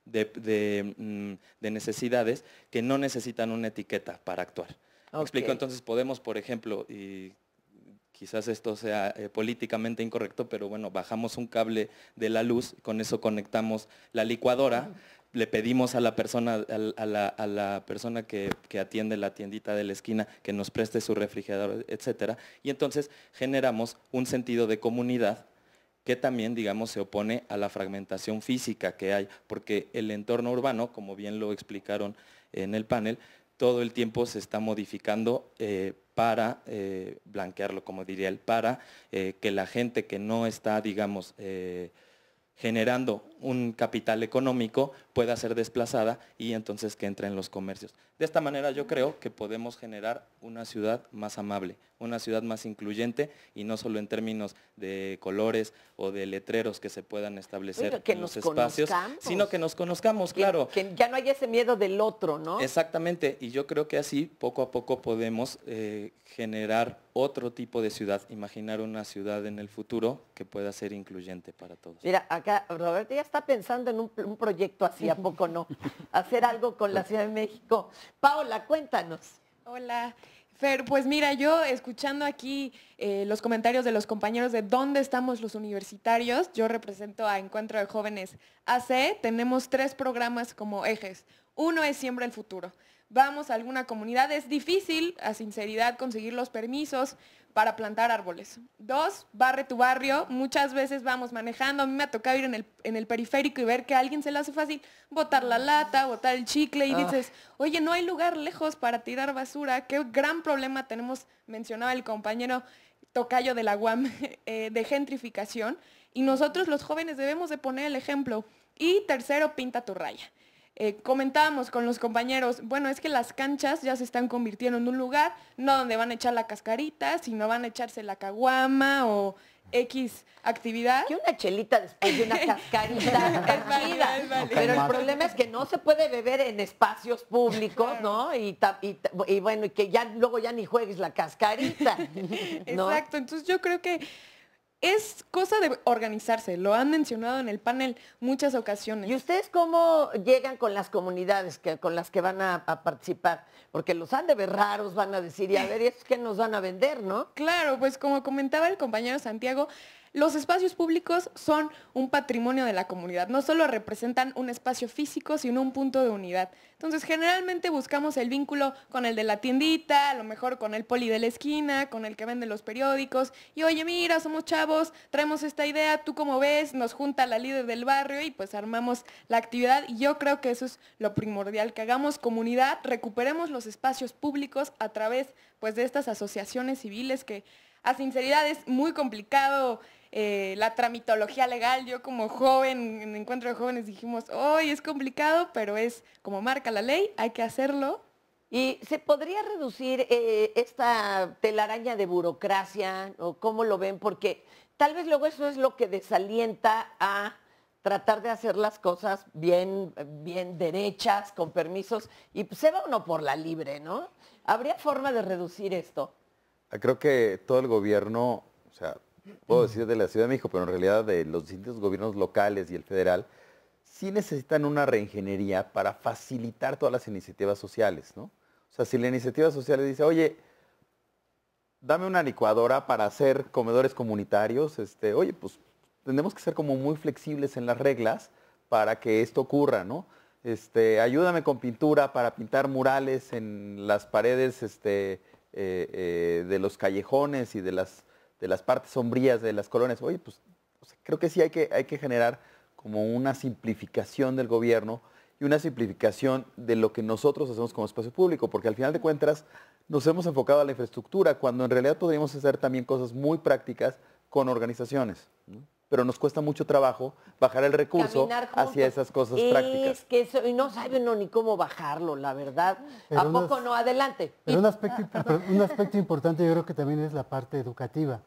de necesidades que no necesitan una etiqueta para actuar. ¿Me explico? Entonces podemos, por ejemplo, y quizás esto sea políticamente incorrecto, pero bueno, bajamos un cable de la luz, con eso conectamos la licuadora, le pedimos a la persona, a la persona que atiende la tiendita de la esquina que nos preste su refrigerador, etcétera, y entonces generamos un sentido de comunidad que también, digamos, se opone a la fragmentación física que hay, porque el entorno urbano, como bien lo explicaron en el panel, todo el tiempo se está modificando para blanquearlo, como diría él, para que la gente que no está, digamos, generando un capital económico pueda ser desplazada y entonces que entre en los comercios. De esta manera yo creo que podemos generar una ciudad más amable, una ciudad más incluyente y no solo en términos de colores o de letreros que se puedan establecer en los espacios, sino que nos conozcamos, claro. Que ya no haya ese miedo del otro, ¿no? Exactamente, y yo creo que así poco a poco podemos generar otro tipo de ciudad, imaginar una ciudad en el futuro que pueda ser incluyente para todos. Mira, acá Roberto ya está pensando en un proyecto así, ¿a poco no? Hacer algo con la Ciudad de México. Paola, cuéntanos. Hola, Fer, pues mira, yo escuchando aquí los comentarios de los compañeros de dónde estamos los universitarios, yo represento a Encuentro de Jóvenes AC, tenemos 3 programas como ejes. Uno es Siembra el Futuro. Vamos a alguna comunidad, es difícil, a sinceridad, conseguir los permisos para plantar árboles. 2, barre tu barrio, muchas veces vamos manejando, a mí me ha tocado ir en el periférico y ver que a alguien se le hace fácil botar la lata, botar el chicle y dices, oye, no hay lugar lejos para tirar basura, qué gran problema tenemos, mencionaba el compañero tocayo de la UAM, de gentrificación, y nosotros los jóvenes debemos de poner el ejemplo. Y tercero, pinta tu raya. Comentábamos con los compañeros, bueno, es que las canchas ya se están convirtiendo en un lugar, no donde van a echar la cascarita, sino van a echarse la caguama o X actividad. Y una chelita después de una cascarita. Es válida. Pero el problema es que no se puede beber en espacios públicos, ¿no? Y bueno, y que ya luego ya ni juegues la cascarita, ¿no? Exacto, entonces yo creo que es cosa de organizarse, lo han mencionado en el panel muchas ocasiones. ¿Y ustedes cómo llegan con las comunidades con las que van a participar? Porque los han de ver raros, van a decir, y a ver, ¿es que nos van a vender, no? Claro, pues como comentaba el compañero Santiago, los espacios públicos son un patrimonio de la comunidad, no solo representan un espacio físico, sino un punto de unidad. Entonces, generalmente buscamos el vínculo con el de la tiendita, a lo mejor con el poli de la esquina, con el que vende los periódicos, y oye, mira, somos chavos, traemos esta idea, tú como ves, nos junta la líder del barrio y pues armamos la actividad, y yo creo que eso es lo primordial, que hagamos comunidad, recuperemos los espacios públicos a través pues de estas asociaciones civiles que a sinceridad es muy complicado la tramitología legal. Yo como joven, en Encuentro de Jóvenes dijimos, hoy es complicado, pero es como marca la ley, hay que hacerlo. ¿Y se podría reducir esta telaraña de burocracia o cómo lo ven? Porque tal vez luego eso es lo que desalienta a tratar de hacer las cosas bien derechas, con permisos, y pues se va uno por la libre, ¿no? ¿Habría forma de reducir esto? Creo que todo el gobierno, o sea, puedo decir de la Ciudad de México, pero en realidad de los distintos gobiernos locales y el federal, sí necesitan una reingeniería para facilitar todas las iniciativas sociales, ¿no? O sea, si la iniciativa social le dice, oye, dame una licuadora para hacer comedores comunitarios, oye, pues tenemos que ser como muy flexibles en las reglas para que esto ocurra, ¿no? Ayúdame con pintura para pintar murales en las paredes de los callejones y de las partes sombrías de las colonias. Oye, pues o sea, creo que sí hay que generar como una simplificación del gobierno y una simplificación de lo que nosotros hacemos como espacio público, porque al final de cuentas nos hemos enfocado a la infraestructura, cuando en realidad podríamos hacer también cosas muy prácticas con organizaciones, ¿no? Pero nos cuesta mucho trabajo bajar el recurso hacia esas cosas prácticas. Es que eso, y no sabe uno ni cómo bajarlo, la verdad. Pero ¿a poco no? Adelante. Pero un aspecto importante yo creo que también es la parte educativa,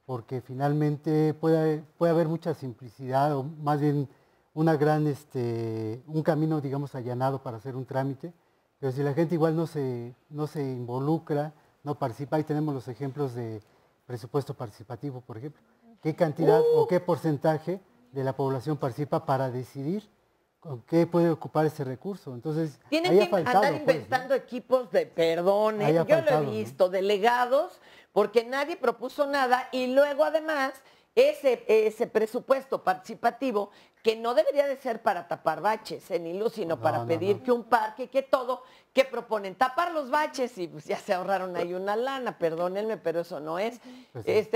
porque finalmente puede haber mucha simplicidad, o más bien un camino, digamos, allanado para hacer un trámite, pero si la gente igual no se involucra, no participa, ahí tenemos los ejemplos de presupuesto participativo, por ejemplo. ¿Qué cantidad o qué porcentaje de la población participa para decidir con qué puede ocupar ese recurso? Entonces, tienen que andar inventando equipos de perdón, yo lo he visto, delegados, porque nadie propuso nada, y luego además ese presupuesto participativo, que no debería de ser para tapar baches, ni luz, sino para pedir que un parque, que todo, que proponen tapar los baches, y pues ya se ahorraron ahí una lana, perdónenme, pero eso no es.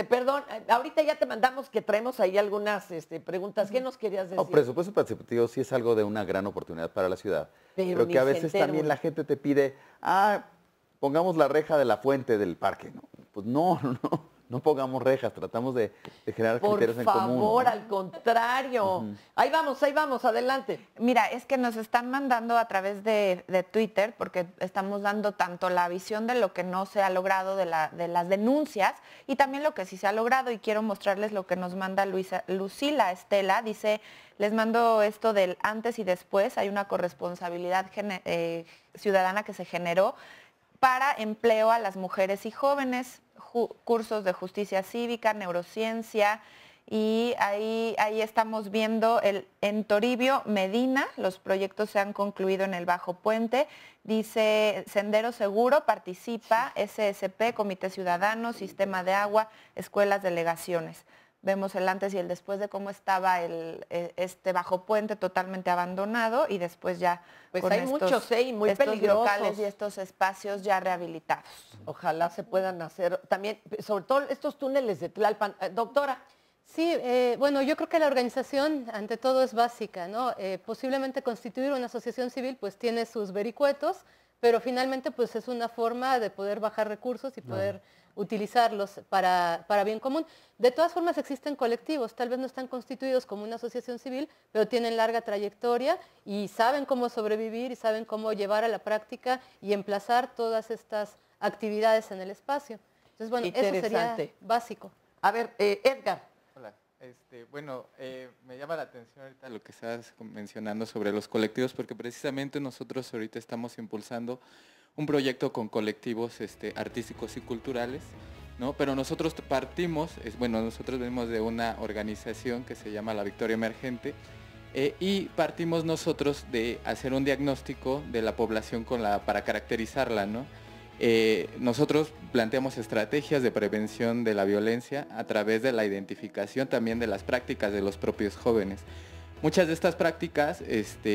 Perdón, ahorita ya te mandamos que traemos ahí algunas preguntas. ¿Qué nos querías decir? No, presupuesto participativo sí es algo de una gran oportunidad para la ciudad, pero que a veces también la gente te pide, pongamos la reja de la fuente del parque, ¿no? Pues no pongamos rejas, tratamos de generar criterios en común. Por favor, al contrario. Ahí vamos, adelante. Mira, es que nos están mandando a través de Twitter, porque estamos dando tanto la visión de lo que no se ha logrado, de las denuncias, y también lo que sí se ha logrado, y quiero mostrarles lo que nos manda Lucila Estela. Dice, les mando esto del antes y después, hay una corresponsabilidad ciudadana que se generó para empleo a las mujeres y jóvenes, cursos de justicia cívica, neurociencia, y ahí estamos viendo en Toribio, Medina, los proyectos se han concluido en el Bajo Puente. Dice Sendero Seguro, participa, SSP, Comité Ciudadano, Sistema de Agua, Escuelas, Delegaciones. Vemos el antes y el después de cómo estaba este Bajo Puente totalmente abandonado, y después ya pues con hay muchos y muy peligrosos, locales y estos espacios ya rehabilitados. Ojalá se puedan hacer también, sobre todo estos túneles de Tlalpan. Doctora. Sí, bueno, yo creo que la organización ante todo es básica, ¿no? Posiblemente constituir una asociación civil pues tiene sus vericuetos, pero finalmente pues es una forma de poder bajar recursos y poder utilizarlos para bien común. De todas formas existen colectivos, tal vez no están constituidos como una asociación civil, pero tienen larga trayectoria y saben cómo sobrevivir y saben cómo llevar a la práctica y emplazar todas estas actividades en el espacio. Entonces, bueno, eso sería básico. A ver, Edgar. Hola. Me llama la atención ahorita lo que estás mencionando sobre los colectivos, porque precisamente nosotros ahorita estamos impulsando un proyecto con colectivos artísticos y culturales, ¿no? Pero nosotros partimos, nosotros venimos de una organización que se llama La Victoria Emergente, y partimos nosotros de hacer un diagnóstico de la población para caracterizarla, ¿no? Nosotros planteamos estrategias de prevención de la violencia a través de la identificación también de las prácticas de los propios jóvenes. Muchas de estas prácticas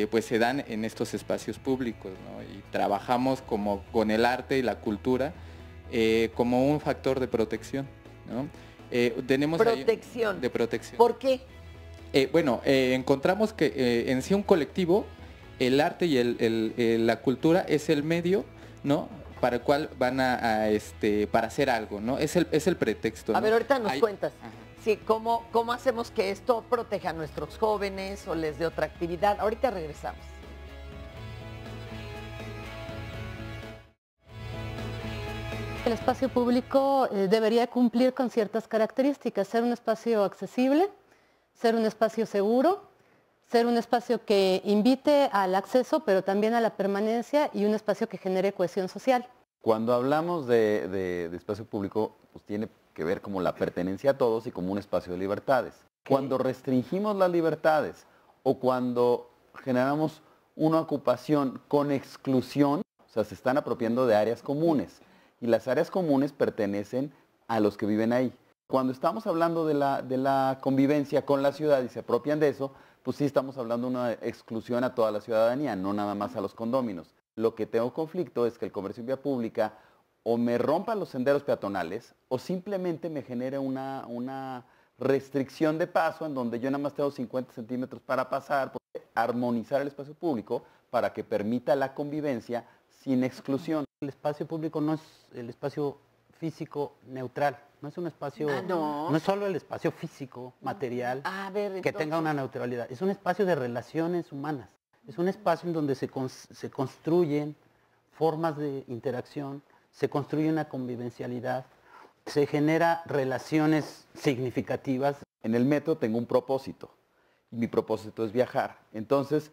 pues se dan en estos espacios públicos, ¿no? Y trabajamos con el arte y la cultura como un factor de protección, ¿no? Tenemos protección. De protección. ¿Por qué? Encontramos que en sí un colectivo, el arte y la cultura es el medio, ¿no? Para el cual van para hacer algo, ¿no? Es el pretexto, ¿no? A ver, ahorita nos cuentas. Sí, ¿cómo hacemos que esto proteja a nuestros jóvenes o les dé otra actividad? Ahorita regresamos. El espacio público debería cumplir con ciertas características, ser un espacio accesible, ser un espacio seguro, ser un espacio que invite al acceso, pero también a la permanencia, y un espacio que genere cohesión social. Cuando hablamos de espacio público, pues tiene que ver como la pertenencia a todos y como un espacio de libertades. Cuando restringimos las libertades o cuando generamos una ocupación con exclusión, o sea, se están apropiando de áreas comunes, y las áreas comunes pertenecen a los que viven ahí. Cuando estamos hablando de la convivencia con la ciudad y se apropian de eso, pues sí estamos hablando de una exclusión a toda la ciudadanía, no nada más a los condóminos. Lo que tengo conflicto es que el comercio en vía pública o me rompa los senderos peatonales o simplemente me genere una restricción de paso en donde yo nada más tengo 50 centímetros para pasar, armonizar el espacio público para que permita la convivencia sin exclusión. El espacio público no es el espacio físico neutral, no es un espacio, no es solo el espacio físico, material, que tenga una neutralidad, es un espacio de relaciones humanas, es un espacio en donde se construyen formas de interacción, se construye una convivencialidad, se genera relaciones significativas. En el metro tengo un propósito, y mi propósito es viajar, entonces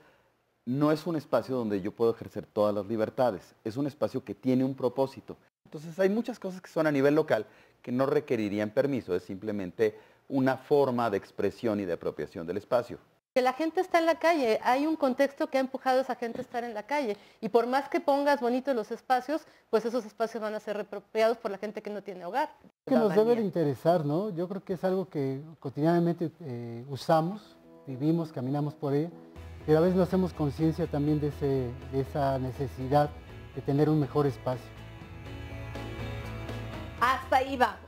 no es un espacio donde yo puedo ejercer todas las libertades, es un espacio que tiene un propósito. Entonces hay muchas cosas que son a nivel local que no requerirían permiso, es simplemente una forma de expresión y de apropiación del espacio. Que la gente está en la calle, hay un contexto que ha empujado a esa gente a estar en la calle, y por más que pongas bonitos los espacios, pues esos espacios van a ser reapropiados por la gente que no tiene hogar. Que nos debe de interesar, ¿no? Yo creo que es algo que cotidianamente usamos, vivimos, caminamos por ella, pero a veces no hacemos conciencia también de esa necesidad de tener un mejor espacio. Hasta ahí vamos.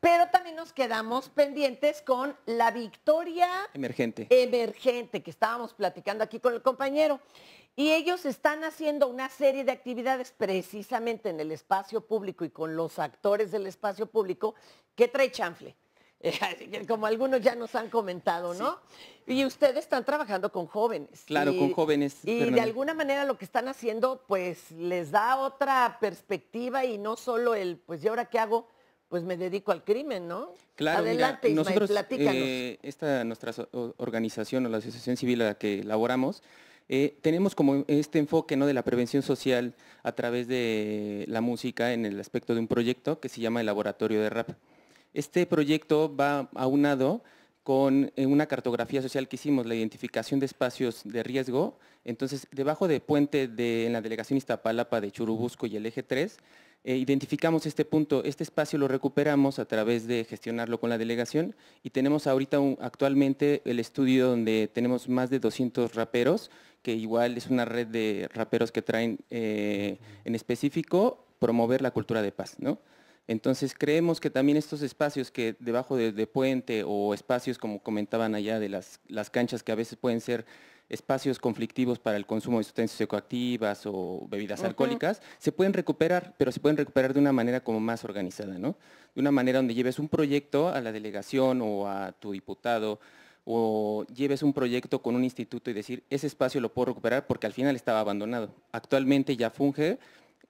Pero también nos quedamos pendientes con la Victoria Emergente, que estábamos platicando aquí con el compañero. Y ellos están haciendo una serie de actividades precisamente en el espacio público y con los actores del espacio público que trae chanfle. Como algunos ya nos han comentado, ¿no? Sí. Y ustedes están trabajando con jóvenes. Claro, con jóvenes. Y de alguna manera lo que están haciendo, pues les da otra perspectiva y no solo pues ¿y ahora qué hago? Pues me dedico al crimen, ¿no? Claro, adelante, mira, Ismael, nosotros, platícanos. nuestra organización o la asociación civil a la que elaboramos, tenemos como este enfoque, ¿no?, de la prevención social a través de la música en el aspecto de un proyecto que se llama el Laboratorio de Rap. Este proyecto va aunado con una cartografía social que hicimos, la identificación de espacios de riesgo. Entonces, debajo de puente en la delegación Iztapalapa de Churubusco y el eje 3, identificamos este punto, este espacio lo recuperamos a través de gestionarlo con la delegación y tenemos ahorita actualmente el estudio donde tenemos más de 200 raperos, que igual es una red de raperos que traen en específico promover la cultura de paz, ¿no? Entonces creemos que también estos espacios que debajo de puente o espacios como comentaban allá de las canchas que a veces pueden ser espacios conflictivos para el consumo de sustancias psicoactivas o bebidas alcohólicas, se pueden recuperar, pero se pueden recuperar de una manera como más organizada, ¿no? De una manera donde lleves un proyecto a la delegación o a tu diputado o lleves un proyecto con un instituto y decir, ese espacio lo puedo recuperar porque al final estaba abandonado. Actualmente ya funge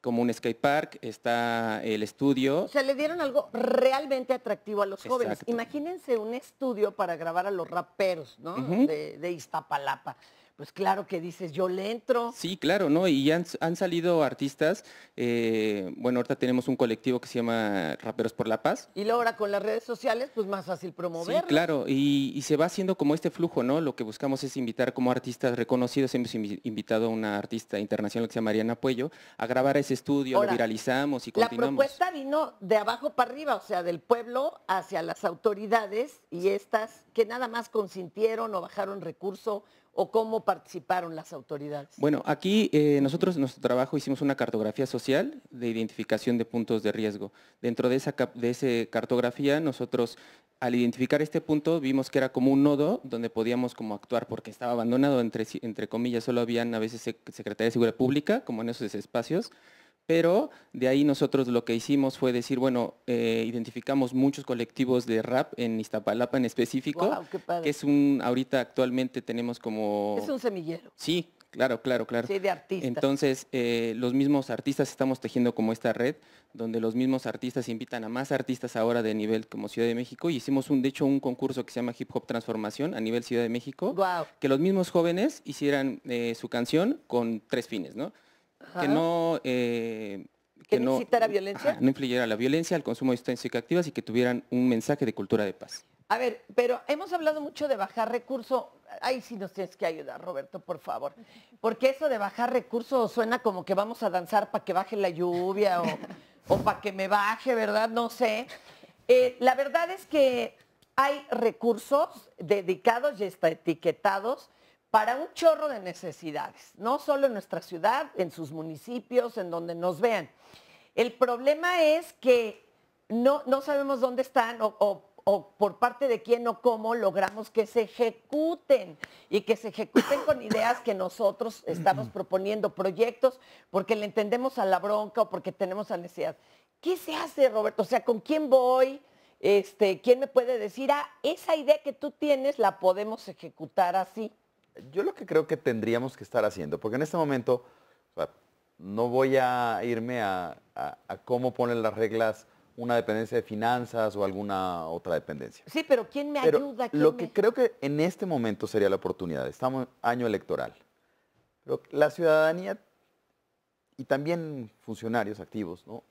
como un skate park, está el estudio. O sea, le dieron algo realmente atractivo a los jóvenes. Exacto. Imagínense un estudio para grabar a los raperos, ¿no? De Iztapalapa. pues claro que dices, yo le entro. Sí, claro, ¿no? Y han salido artistas, bueno, ahorita tenemos un colectivo que se llama Raperos por la Paz. Y luego ahora con las redes sociales, pues más fácil promoverlo. Sí, claro, y se va haciendo como este flujo, ¿no? Lo que buscamos es invitar como artistas reconocidos, hemos invitado a una artista internacional que se llama Mariana Puello, a grabar ese estudio, Ahora, lo viralizamos y continuamos. La propuesta vino de abajo para arriba, o sea, del pueblo hacia las autoridades, y estas que nada más consintieron o bajaron recurso, o cómo participaron las autoridades. Bueno, aquí nosotros en nuestro trabajo hicimos una cartografía social de identificación de puntos de riesgo. Dentro de esa cartografía, nosotros al identificar este punto vimos que era como un nodo donde podíamos como actuar porque estaba abandonado, entre comillas, solo habían a veces Secretaría de Seguridad Pública, como en esos espacios. Pero de ahí nosotros lo que hicimos fue decir, bueno, identificamos muchos colectivos de rap en Iztapalapa en específico, Wow, qué padre. que es ahorita actualmente tenemos como... Es un semillero. Sí, claro. Sí, de artistas. Entonces, los mismos artistas estamos tejiendo como esta red, donde los mismos artistas invitan a más artistas ahora de nivel como Ciudad de México, y hicimos de hecho un concurso que se llama Hip Hop Transformación a nivel Ciudad de México, que los mismos jóvenes hicieran su canción con 3 fines, ¿no? Ajá. Que no... ¿Que no incitara violencia? No influyera la violencia, el consumo de sustancias psicoactivas y que tuvieran un mensaje de cultura de paz. A ver, pero hemos hablado mucho de bajar recurso. Ahí sí nos tienes que ayudar, Roberto, por favor. Porque eso de bajar recurso suena como que vamos a danzar para que baje la lluvia o para que me baje, ¿verdad? No sé. La verdad es que hay recursos dedicados y hasta etiquetados para un chorro de necesidades, no solo en nuestra ciudad, en sus municipios, en donde nos vean. El problema es que no sabemos dónde están o por parte de quién o cómo logramos que se ejecuten y que se ejecuten con ideas que nosotros estamos proponiendo, proyectos, porque le entendemos a la bronca o porque tenemos la necesidad. ¿Qué se hace, Roberto? O sea, ¿con quién voy? ¿Quién me puede decir, esa idea que tú tienes la podemos ejecutar así? Yo lo que creo que tendríamos que estar haciendo, porque en este momento, o sea, no voy a irme a cómo ponen las reglas una dependencia de finanzas o alguna otra dependencia. Sí, pero ¿quién me ayuda? Que creo que en este momento sería la oportunidad, estamos en año electoral, pero la ciudadanía y también funcionarios activos, ¿no?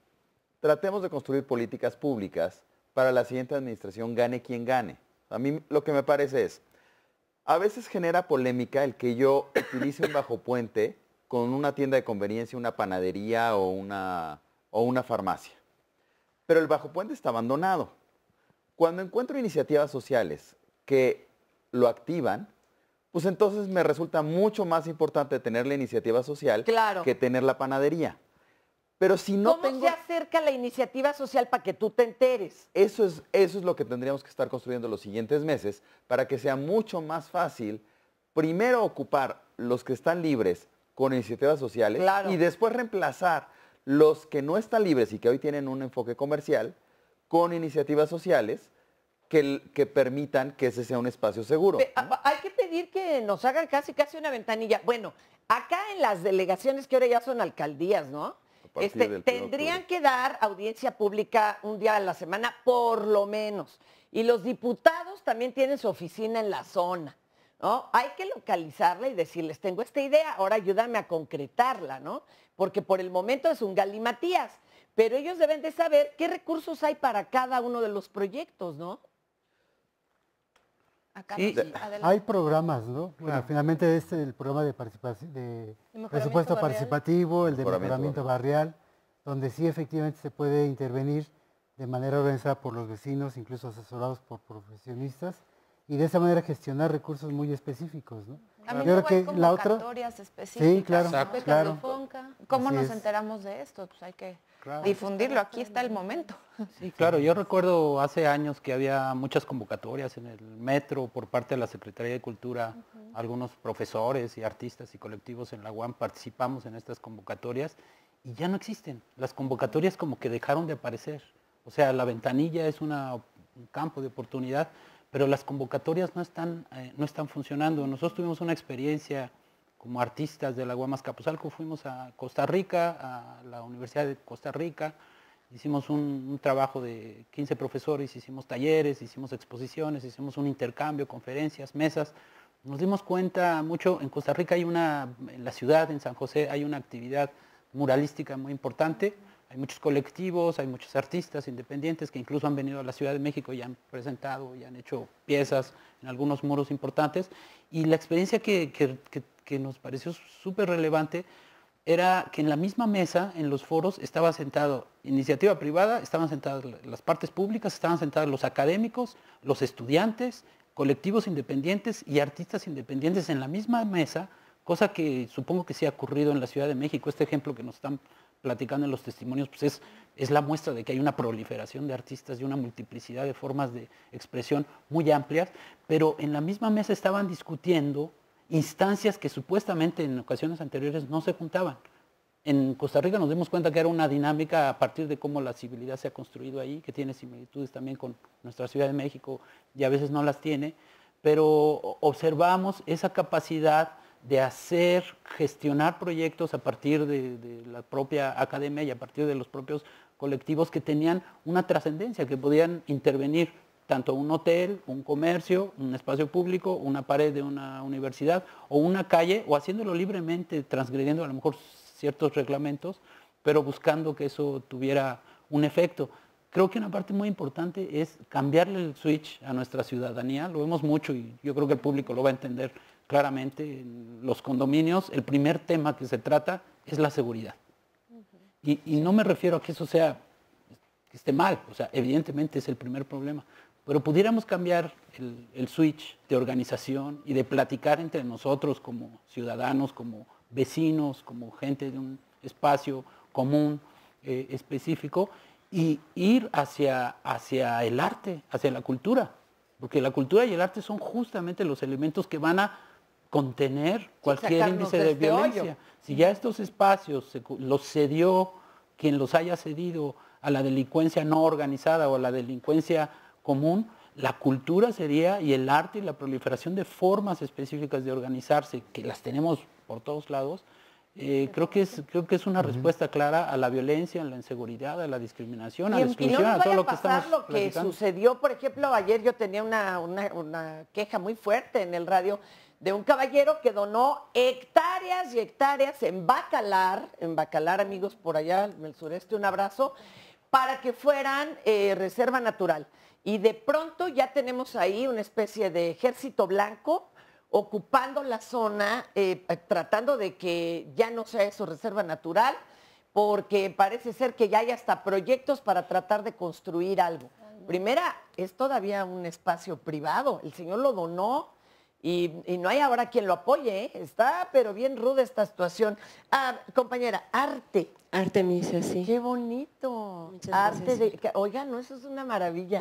Tratemos de construir políticas públicas para la siguiente administración, gane quien gane. A mí lo que me parece es, a veces genera polémica el que yo utilice un bajo puente con una tienda de conveniencia, una panadería o una farmacia. Pero el bajo puente está abandonado. Cuando encuentro iniciativas sociales que lo activan, pues entonces me resulta mucho más importante tener la iniciativa social que tener la panadería. Pero si no ¿Cómo se acerca la iniciativa social para que tú te enteres? Eso es lo que tendríamos que estar construyendo los siguientes meses para que sea mucho más fácil, primero ocupar los que están libres con iniciativas sociales y después reemplazar los que no están libres y que hoy tienen un enfoque comercial con iniciativas sociales que permitan que ese sea un espacio seguro. Hay que pedir que nos hagan casi una ventanilla. Bueno, acá en las delegaciones que ahora ya son alcaldías, ¿no? Tendrían que dar audiencia pública un día a la semana, por lo menos. Y los diputados también tienen su oficina en la zona, ¿no? Hay que localizarla y decirles, tengo esta idea, ahora ayúdame a concretarla, ¿no? Porque por el momento es un galimatías, pero ellos deben de saber qué recursos hay para cada uno de los proyectos, ¿no? Acá sí, hay programas, ¿no? Bueno, finalmente es el programa de participación, de presupuesto participativo, el de mejoramiento barrial, donde sí efectivamente se puede intervenir de manera organizada por los vecinos, incluso asesorados por profesionistas, y de esa manera gestionar recursos muy específicos, ¿no? También yo creo que la otra específicas. Sí, claro, claro. ¿Cómo nos enteramos de esto? Pues hay que difundirlo, aquí está el momento. Sí, claro, yo recuerdo hace años que había muchas convocatorias en el metro por parte de la Secretaría de Cultura, algunos profesores y artistas y colectivos en la UAM participamos en estas convocatorias y ya no existen. Las convocatorias como que dejaron de aparecer. O sea, la ventanilla es un campo de oportunidad, pero las convocatorias no están funcionando. Nosotros tuvimos una experiencia como artistas de la UAM Azcapotzalco, fuimos a Costa Rica, a la Universidad de Costa Rica, hicimos un trabajo de 15 profesores, hicimos talleres, hicimos exposiciones, hicimos un intercambio, conferencias, mesas, nos dimos cuenta mucho, en Costa Rica en la ciudad, en San José, hay una actividad muralística muy importante. Hay muchos colectivos, hay muchos artistas independientes que incluso han venido a la Ciudad de México y han presentado y han hecho piezas en algunos muros importantes. Y la experiencia que nos pareció súper relevante era que en la misma mesa, en los foros, estaba sentado iniciativa privada, estaban sentadas las partes públicas, estaban sentados los académicos, los estudiantes, colectivos independientes y artistas independientes en la misma mesa, cosa que supongo que sí ha ocurrido en la Ciudad de México. Este ejemplo que nos están platicando en los testimonios, pues es la muestra de que hay una proliferación de artistas y una multiplicidad de formas de expresión muy amplias, pero en la misma mesa estaban discutiendo instancias que supuestamente en ocasiones anteriores no se juntaban. En Costa Rica nos dimos cuenta que era una dinámica a partir de cómo la civilidad se ha construido ahí, que tiene similitudes también con nuestra Ciudad de México y a veces no las tiene, pero observamos esa capacidad de gestionar proyectos a partir de la propia academia y a partir de los propios colectivos que tenían una trascendencia, que podían intervenir tanto un hotel, un comercio, un espacio público, una pared de una universidad o una calle, o haciéndolo libremente, transgrediendo a lo mejor ciertos reglamentos, pero buscando que eso tuviera un efecto. Creo que una parte muy importante es cambiarle el switch a nuestra ciudadanía, lo vemos mucho y yo creo que el público lo va a entender claramente. En los condominios, el primer tema que se trata es la seguridad. Y no me refiero a que eso sea, que esté mal, o sea, evidentemente es el primer problema, pero pudiéramos cambiar el switch de organización y de platicar entre nosotros como ciudadanos, como vecinos, como gente de un espacio común específico, y ir hacia el arte, hacia la cultura, porque la cultura y el arte son justamente los elementos que van a contener cualquier índice de violencia. Si ya estos espacios los cedió quien los haya cedido a la delincuencia no organizada o a la delincuencia común, la cultura sería, y el arte y la proliferación de formas específicas de organizarse, que las tenemos por todos lados, creo que es una respuesta clara a la violencia, a la inseguridad, a la discriminación, a la exclusión, a todo lo que estamos lo que sucedió, por ejemplo, ayer yo tenía una queja muy fuerte en el radio de un caballero que donó hectáreas y hectáreas en Bacalar, amigos por allá en el sureste, un abrazo, para que fueran reserva natural. Y de pronto ya tenemos ahí una especie de ejército blanco ocupando la zona, tratando de que ya no sea eso reserva natural, porque parece ser que ya hay hasta proyectos para tratar de construir algo. Primera, es todavía un espacio privado, el señor lo donó y no hay ahora quien lo apoye, ¿eh? Está pero bien ruda esta situación. Compañera, arte. Artemisia, sí. Qué bonito. Muchas arte gracias. Oigan, no, eso es una maravilla.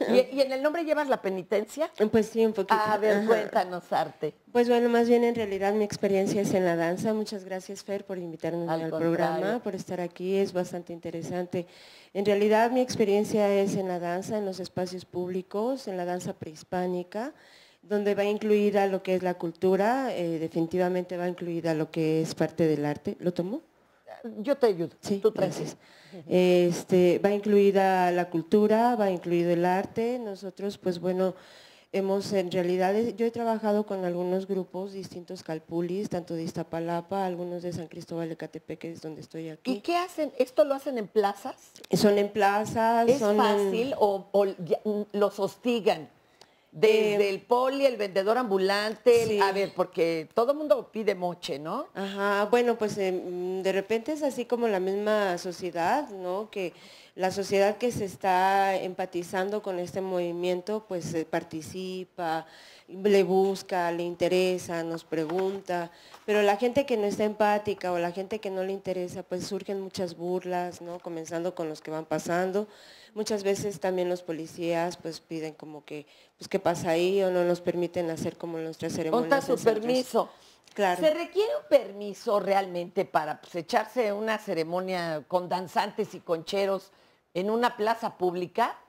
¿Y en el nombre llevas la penitencia? Pues sí, un poquito. A ver, cuéntanos, arte. Pues bueno, más bien en realidad mi experiencia es en la danza. Muchas gracias, Fer, por invitarme al programa, por estar aquí. Es bastante interesante. En realidad mi experiencia es en la danza, en los espacios públicos, en la danza prehispánica, donde va incluida lo que es la cultura, definitivamente va incluida lo que es parte del arte. ¿Lo tomo? Yo te ayudo. Sí, tú gracias. Va incluida la cultura, va incluido el arte. Nosotros, pues bueno, en realidad, yo he trabajado con algunos grupos, distintos calpulis, tanto de Iztapalapa, algunos de San Cristóbal de Catepec, que es donde estoy aquí. ¿Y qué hacen? ¿Esto lo hacen en plazas? Son en plazas. ¿Es fácil o los hostigan? Desde el poli, el vendedor ambulante, sí. A ver, porque todo el mundo pide moche, ¿no? Ajá, bueno, pues de repente es así como la misma sociedad, ¿no? Que la sociedad que se está empatizando con este movimiento, pues participa, le busca, le interesa, nos pregunta, pero la gente que no está empática o la gente que no le interesa, pues surgen muchas burlas, ¿no? Comenzando con los que van pasando. Muchas veces también los policías pues piden como que, pues qué pasa ahí o no nos permiten hacer como nuestras ceremonias. Ponta su permiso. Claro. ¿Se requiere un permiso realmente para pues, echarse una ceremonia con danzantes y concheros en una plaza pública?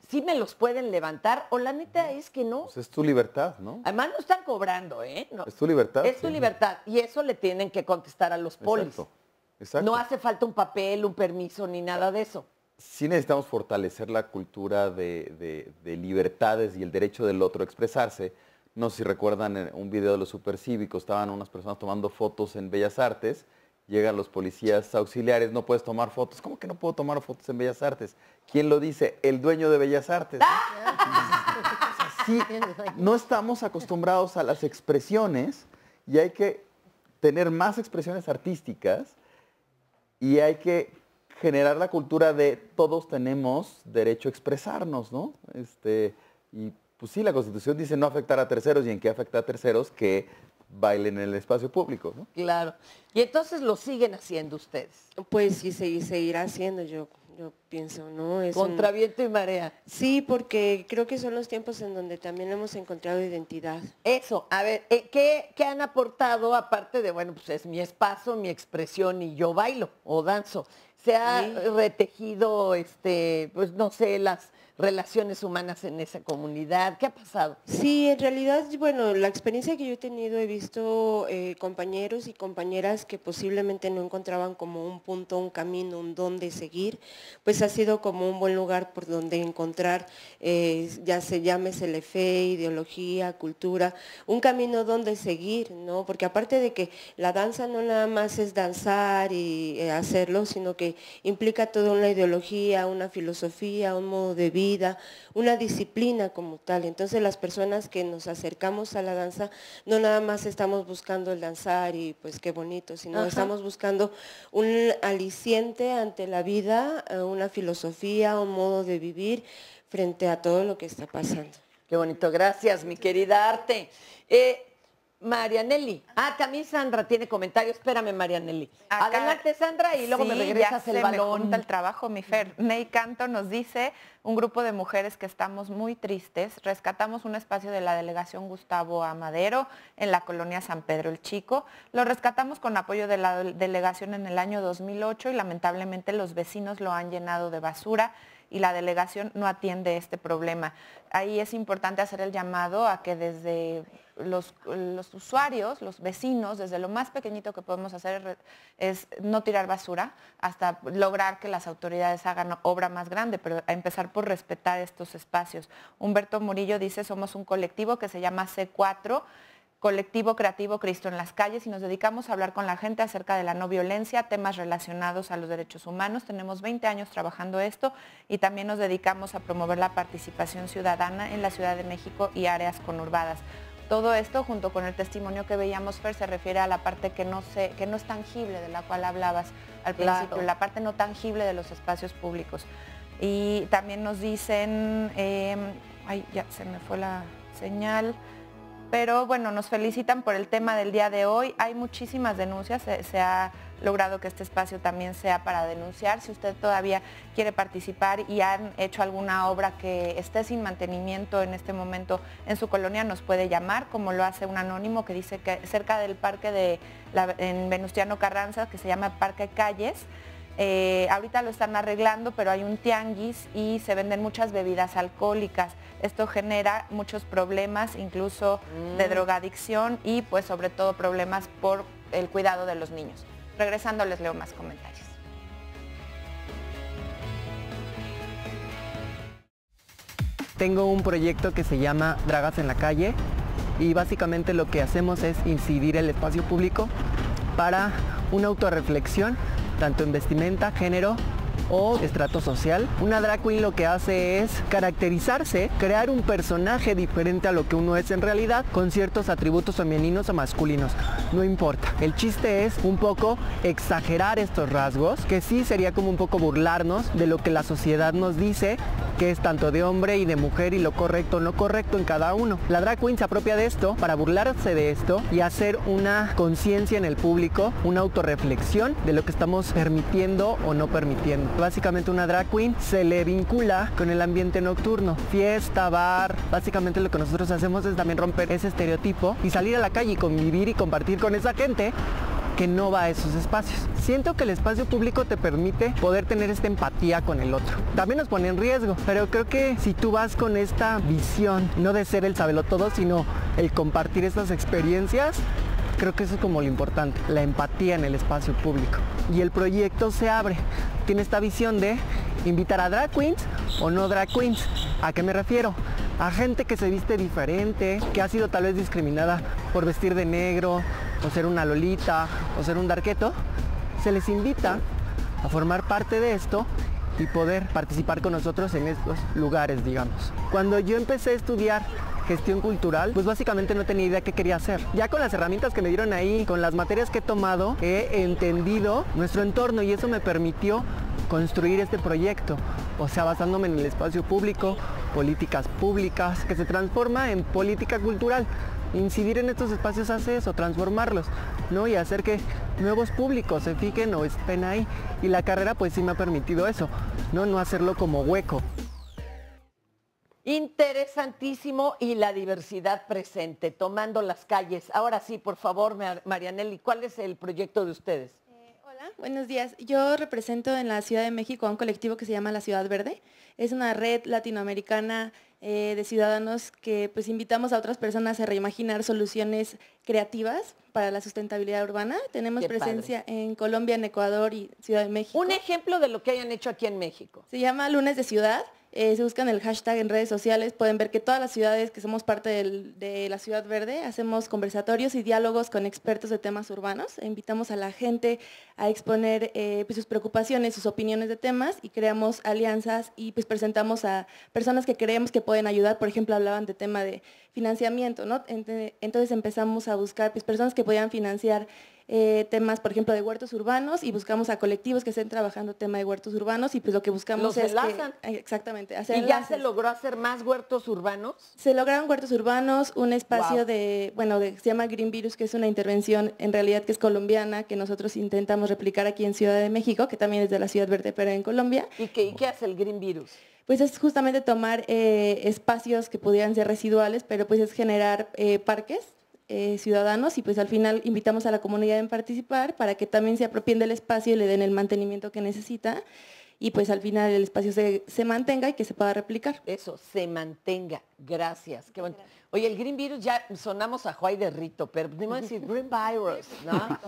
¿Sí me los pueden levantar? O la neta es que no. Pues es tu libertad, ¿no? Además no están cobrando, ¿eh? No. Es tu libertad. Es tu libertad. Y eso le tienen que contestar a los polis. Exacto. Exacto. No hace falta un papel, un permiso, ni nada de eso. Sí necesitamos fortalecer la cultura de libertades y el derecho del otro a expresarse. No sé si recuerdan un video de los supercívicos, estaban unas personas tomando fotos en Bellas Artes, llegan los policías auxiliares, no puedes tomar fotos. ¿Cómo que no puedo tomar fotos en Bellas Artes? ¿Quién lo dice? El dueño de Bellas Artes. Sí, no estamos acostumbrados a las expresiones y hay que tener más expresiones artísticas y hay que generar la cultura de todos tenemos derecho a expresarnos, ¿no? Y pues sí, la Constitución dice no afectar a terceros, y en qué afecta a terceros que bailen en el espacio público, ¿no? Claro. Y entonces lo siguen haciendo ustedes. Pues sí, seguirá haciendo, yo pienso, ¿no? Contra viento y marea. Sí, porque creo que son los tiempos en donde también hemos encontrado identidad. Eso, a ver, ¿qué han aportado aparte de, bueno, pues es mi espacio, mi expresión y yo bailo o danzo? ¿Se ha retejido, pues no sé, las relaciones humanas en esa comunidad? ¿Qué ha pasado? Sí, en realidad, bueno, la experiencia que yo he tenido, he visto compañeros y compañeras que posiblemente no encontraban como un punto, un camino, un dónde seguir, pues ha sido como un buen lugar por donde encontrar, ya se llámese la fe, ideología, cultura, un camino donde seguir, ¿no? Porque aparte de que la danza no nada más es danzar y hacerlo, sino que implica toda una ideología, una filosofía, un modo de vida, una disciplina como tal. Entonces las personas que nos acercamos a la danza, no nada más estamos buscando el danzar y pues qué bonito, sino estamos buscando un aliciente ante la vida, una filosofía, un modo de vivir frente a todo lo que está pasando. Qué bonito, gracias mi querida Arte. Marianelli. También Sandra tiene comentarios. Espérame, Marianelli. Adelante, Sandra, y luego me regresas el balón. Me junta el trabajo, mi Fer. Ney Canto nos dice, un grupo de mujeres que estamos muy tristes, rescatamos un espacio de la delegación Gustavo Amadero en la colonia San Pedro el Chico. Lo rescatamos con apoyo de la delegación en el año 2008 y lamentablemente los vecinos lo han llenado de basura y la delegación no atiende este problema. Ahí es importante hacer el llamado a que desde los usuarios, los vecinos, desde lo más pequeñito que podemos hacer es no tirar basura hasta lograr que las autoridades hagan obra más grande, pero a empezar por respetar estos espacios. Humberto Murillo dice, somos un colectivo que se llama C4, Colectivo Creativo Cristo en las Calles, y nos dedicamos a hablar con la gente acerca de la no violencia, temas relacionados a los derechos humanos. Tenemos 20 años trabajando esto y también nos dedicamos a promover la participación ciudadana en la Ciudad de México y áreas conurbadas. Todo esto, junto con el testimonio que veíamos, Fer, se refiere a la parte que no es tangible, de la cual hablabas al principio, la parte no tangible de los espacios públicos. Y también nos dicen, ya se me fue la señal, pero bueno, nos felicitan por el tema del día de hoy. Hay muchísimas denuncias, se ha logrado que este espacio también sea para denunciar. Si usted todavía quiere participar y han hecho alguna obra que esté sin mantenimiento en este momento en su colonia, nos puede llamar, como lo hace un anónimo que dice que cerca del parque en Venustiano Carranza, que se llama Parque Calles. Ahorita lo están arreglando, pero hay un tianguis y se venden muchas bebidas alcohólicas. Esto genera muchos problemas, incluso de drogadicción y pues sobre todo problemas por el cuidado de los niños. Regresando les leo más comentarios. Tengo un proyecto que se llama Dragas en la Calle y básicamente lo que hacemos es incidir el espacio público para una autorreflexión, tanto en vestimenta, género o estrato social. Una drag queen lo que hace es caracterizarse, crear un personaje diferente a lo que uno es en realidad, con ciertos atributos femeninos o masculinos. No importa. El chiste es un poco exagerar estos rasgos, que sí sería como un poco burlarnos de lo que la sociedad nos dice que es tanto de hombre y de mujer y lo correcto o no correcto en cada uno. La drag queen se apropia de esto para burlarse de esto y hacer una conciencia en el público, una autorreflexión de lo que estamos permitiendo o no permitiendo. Básicamente una drag queen se le vincula con el ambiente nocturno, fiesta, bar. Básicamente lo que nosotros hacemos es también romper ese estereotipo y salir a la calle y convivir y compartir con esa gente que no va a esos espacios. Siento que el espacio público te permite poder tener esta empatía con el otro. También nos pone en riesgo, pero creo que si tú vas con esta visión, no de ser el sabelotodo, sino el compartir estas experiencias, creo que eso es como lo importante, la empatía en el espacio público. Y el proyecto se abre, tiene esta visión de invitar a drag queens o no drag queens. ¿A qué me refiero? a gente que se viste diferente, que ha sido tal vez discriminada por vestir de negro, o ser una lolita, o ser un darketo, se les invita a formar parte de esto y poder participar con nosotros en estos lugares, digamos. Cuando yo empecé a estudiar gestión cultural, pues básicamente no tenía idea qué quería hacer. Ya con las herramientas que me dieron ahí, con las materias que he tomado, he entendido nuestro entorno y eso me permitió construir este proyecto, o sea, basándome en el espacio público, políticas públicas, que se transforma en política cultural. Incidir en estos espacios hace eso, transformarlos, ¿no? Y hacer que nuevos públicos se fijen o estén ahí. Y la carrera pues sí me ha permitido eso, no hacerlo como hueco. Interesantísimo, y la diversidad presente, tomando las calles. Ahora sí, por favor, Marianelli, ¿cuál es el proyecto de ustedes? Buenos días. Yo represento en la Ciudad de México a un colectivo que se llama La Ciudad Verde. Es una red latinoamericana de ciudadanos que pues invitamos a otras personas a reimaginar soluciones creativas para la sustentabilidad urbana. Tenemos presencia en Colombia, en Ecuador y Ciudad de México. Un ejemplo de lo que hayan hecho aquí en México. Se llama Lunes de Ciudad. Si buscan el hashtag en redes sociales, pueden ver que todas las ciudades que somos parte de la Ciudad Verde hacemos conversatorios y diálogos con expertos de temas urbanos. Invitamos a la gente a exponer pues, sus preocupaciones, sus opiniones de temas y creamos alianzas y pues presentamos a personas que creemos que pueden ayudar. Por ejemplo, hablaban de tema de financiamiento, ¿no? Entonces empezamos a buscar pues, personas que podían financiar temas, por ejemplo, de huertos urbanos, y buscamos a colectivos que estén trabajando tema de huertos urbanos, y pues lo que buscamos es exactamente, hacer ¿Y ya se logró hacer más huertos urbanos? Se lograron huertos urbanos, un espacio se llama Green Virus, que es una intervención en realidad que es colombiana, que nosotros intentamos replicar aquí en Ciudad de México, que también es de la Ciudad Verde, pero en Colombia. ¿Y qué hace el Green Virus? Pues es justamente tomar espacios que pudieran ser residuales, pero pues es generar parques ciudadanos, y pues al final invitamos a la comunidad a participar para que también se apropien del espacio y le den el mantenimiento que necesita, y pues al final el espacio se mantenga y que se pueda replicar. Eso, se mantenga. Gracias. Qué bueno. Oye, el Green Virus, ya sonamos a Juay de Rito, pero podemos decir Green Virus, ¿no?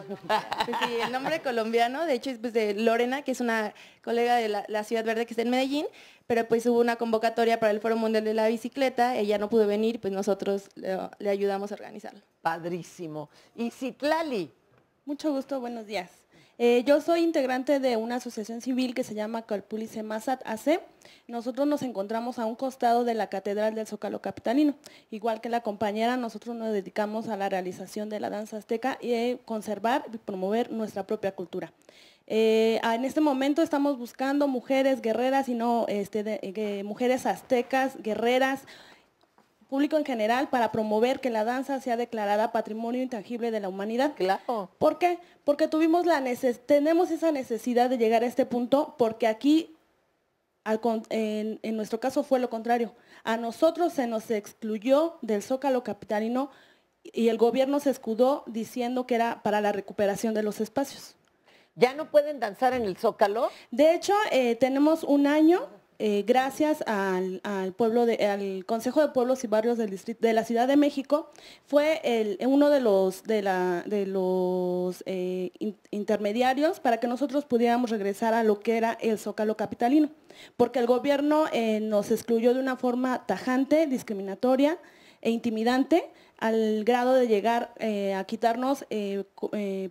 Pues sí, el nombre colombiano, de hecho, es pues de Lorena, que es una colega de la Ciudad Verde que está en Medellín, pero pues hubo una convocatoria para el Foro Mundial de la Bicicleta, ella no pudo venir, pues nosotros le ayudamos a organizarlo. Padrísimo. Y Citlali. Mucho gusto, buenos días. Yo soy integrante de una asociación civil que se llama Calpulice Mazat AC. Nosotros nos encontramos a un costado de la Catedral del Zócalo Capitalino. Igual que la compañera, nosotros nos dedicamos a la realización de la danza azteca y conservar y promover nuestra propia cultura. En este momento estamos buscando mujeres guerreras y no mujeres aztecas, guerreras, público en general, para promover que la danza sea declarada Patrimonio Intangible de la Humanidad. Claro. ¿Por qué? Porque tenemos esa necesidad de llegar a este punto, porque aquí, en nuestro caso fue lo contrario. A nosotros se nos excluyó del Zócalo Capitalino y el gobierno se escudó diciendo que era para la recuperación de los espacios. ¿Ya no pueden danzar en el Zócalo? De hecho, tenemos un año. Gracias al Consejo de Pueblos y Barrios del Distrito de la Ciudad de México, fue uno de los intermediarios para que nosotros pudiéramos regresar a lo que era el Zócalo Capitalino, porque el gobierno nos excluyó de una forma tajante, discriminatoria e intimidante, al grado de llegar a quitarnos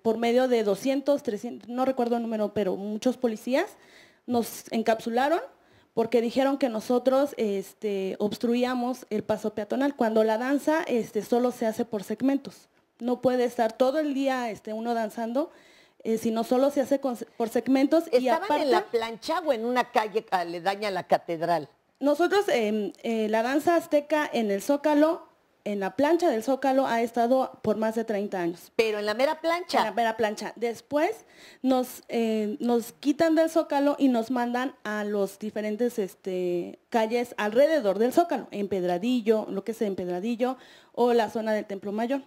por medio de 200, 300, no recuerdo el número, pero muchos policías nos encapsularon, porque dijeron que nosotros obstruíamos el paso peatonal, cuando la danza solo se hace por segmentos. No puede estar todo el día uno danzando, sino solo se hace por segmentos. ¿Estaban en la plancha o en una calle aledaña a la catedral? Nosotros, la danza azteca en el Zócalo, en la plancha del Zócalo, ha estado por más de 30 años. ¿Pero en la mera plancha? En la mera plancha. Después nos quitan del Zócalo y nos mandan a los diferentes calles alrededor del Zócalo, Empedradillo, lo que es Empedradillo, o la zona del Templo Mayor.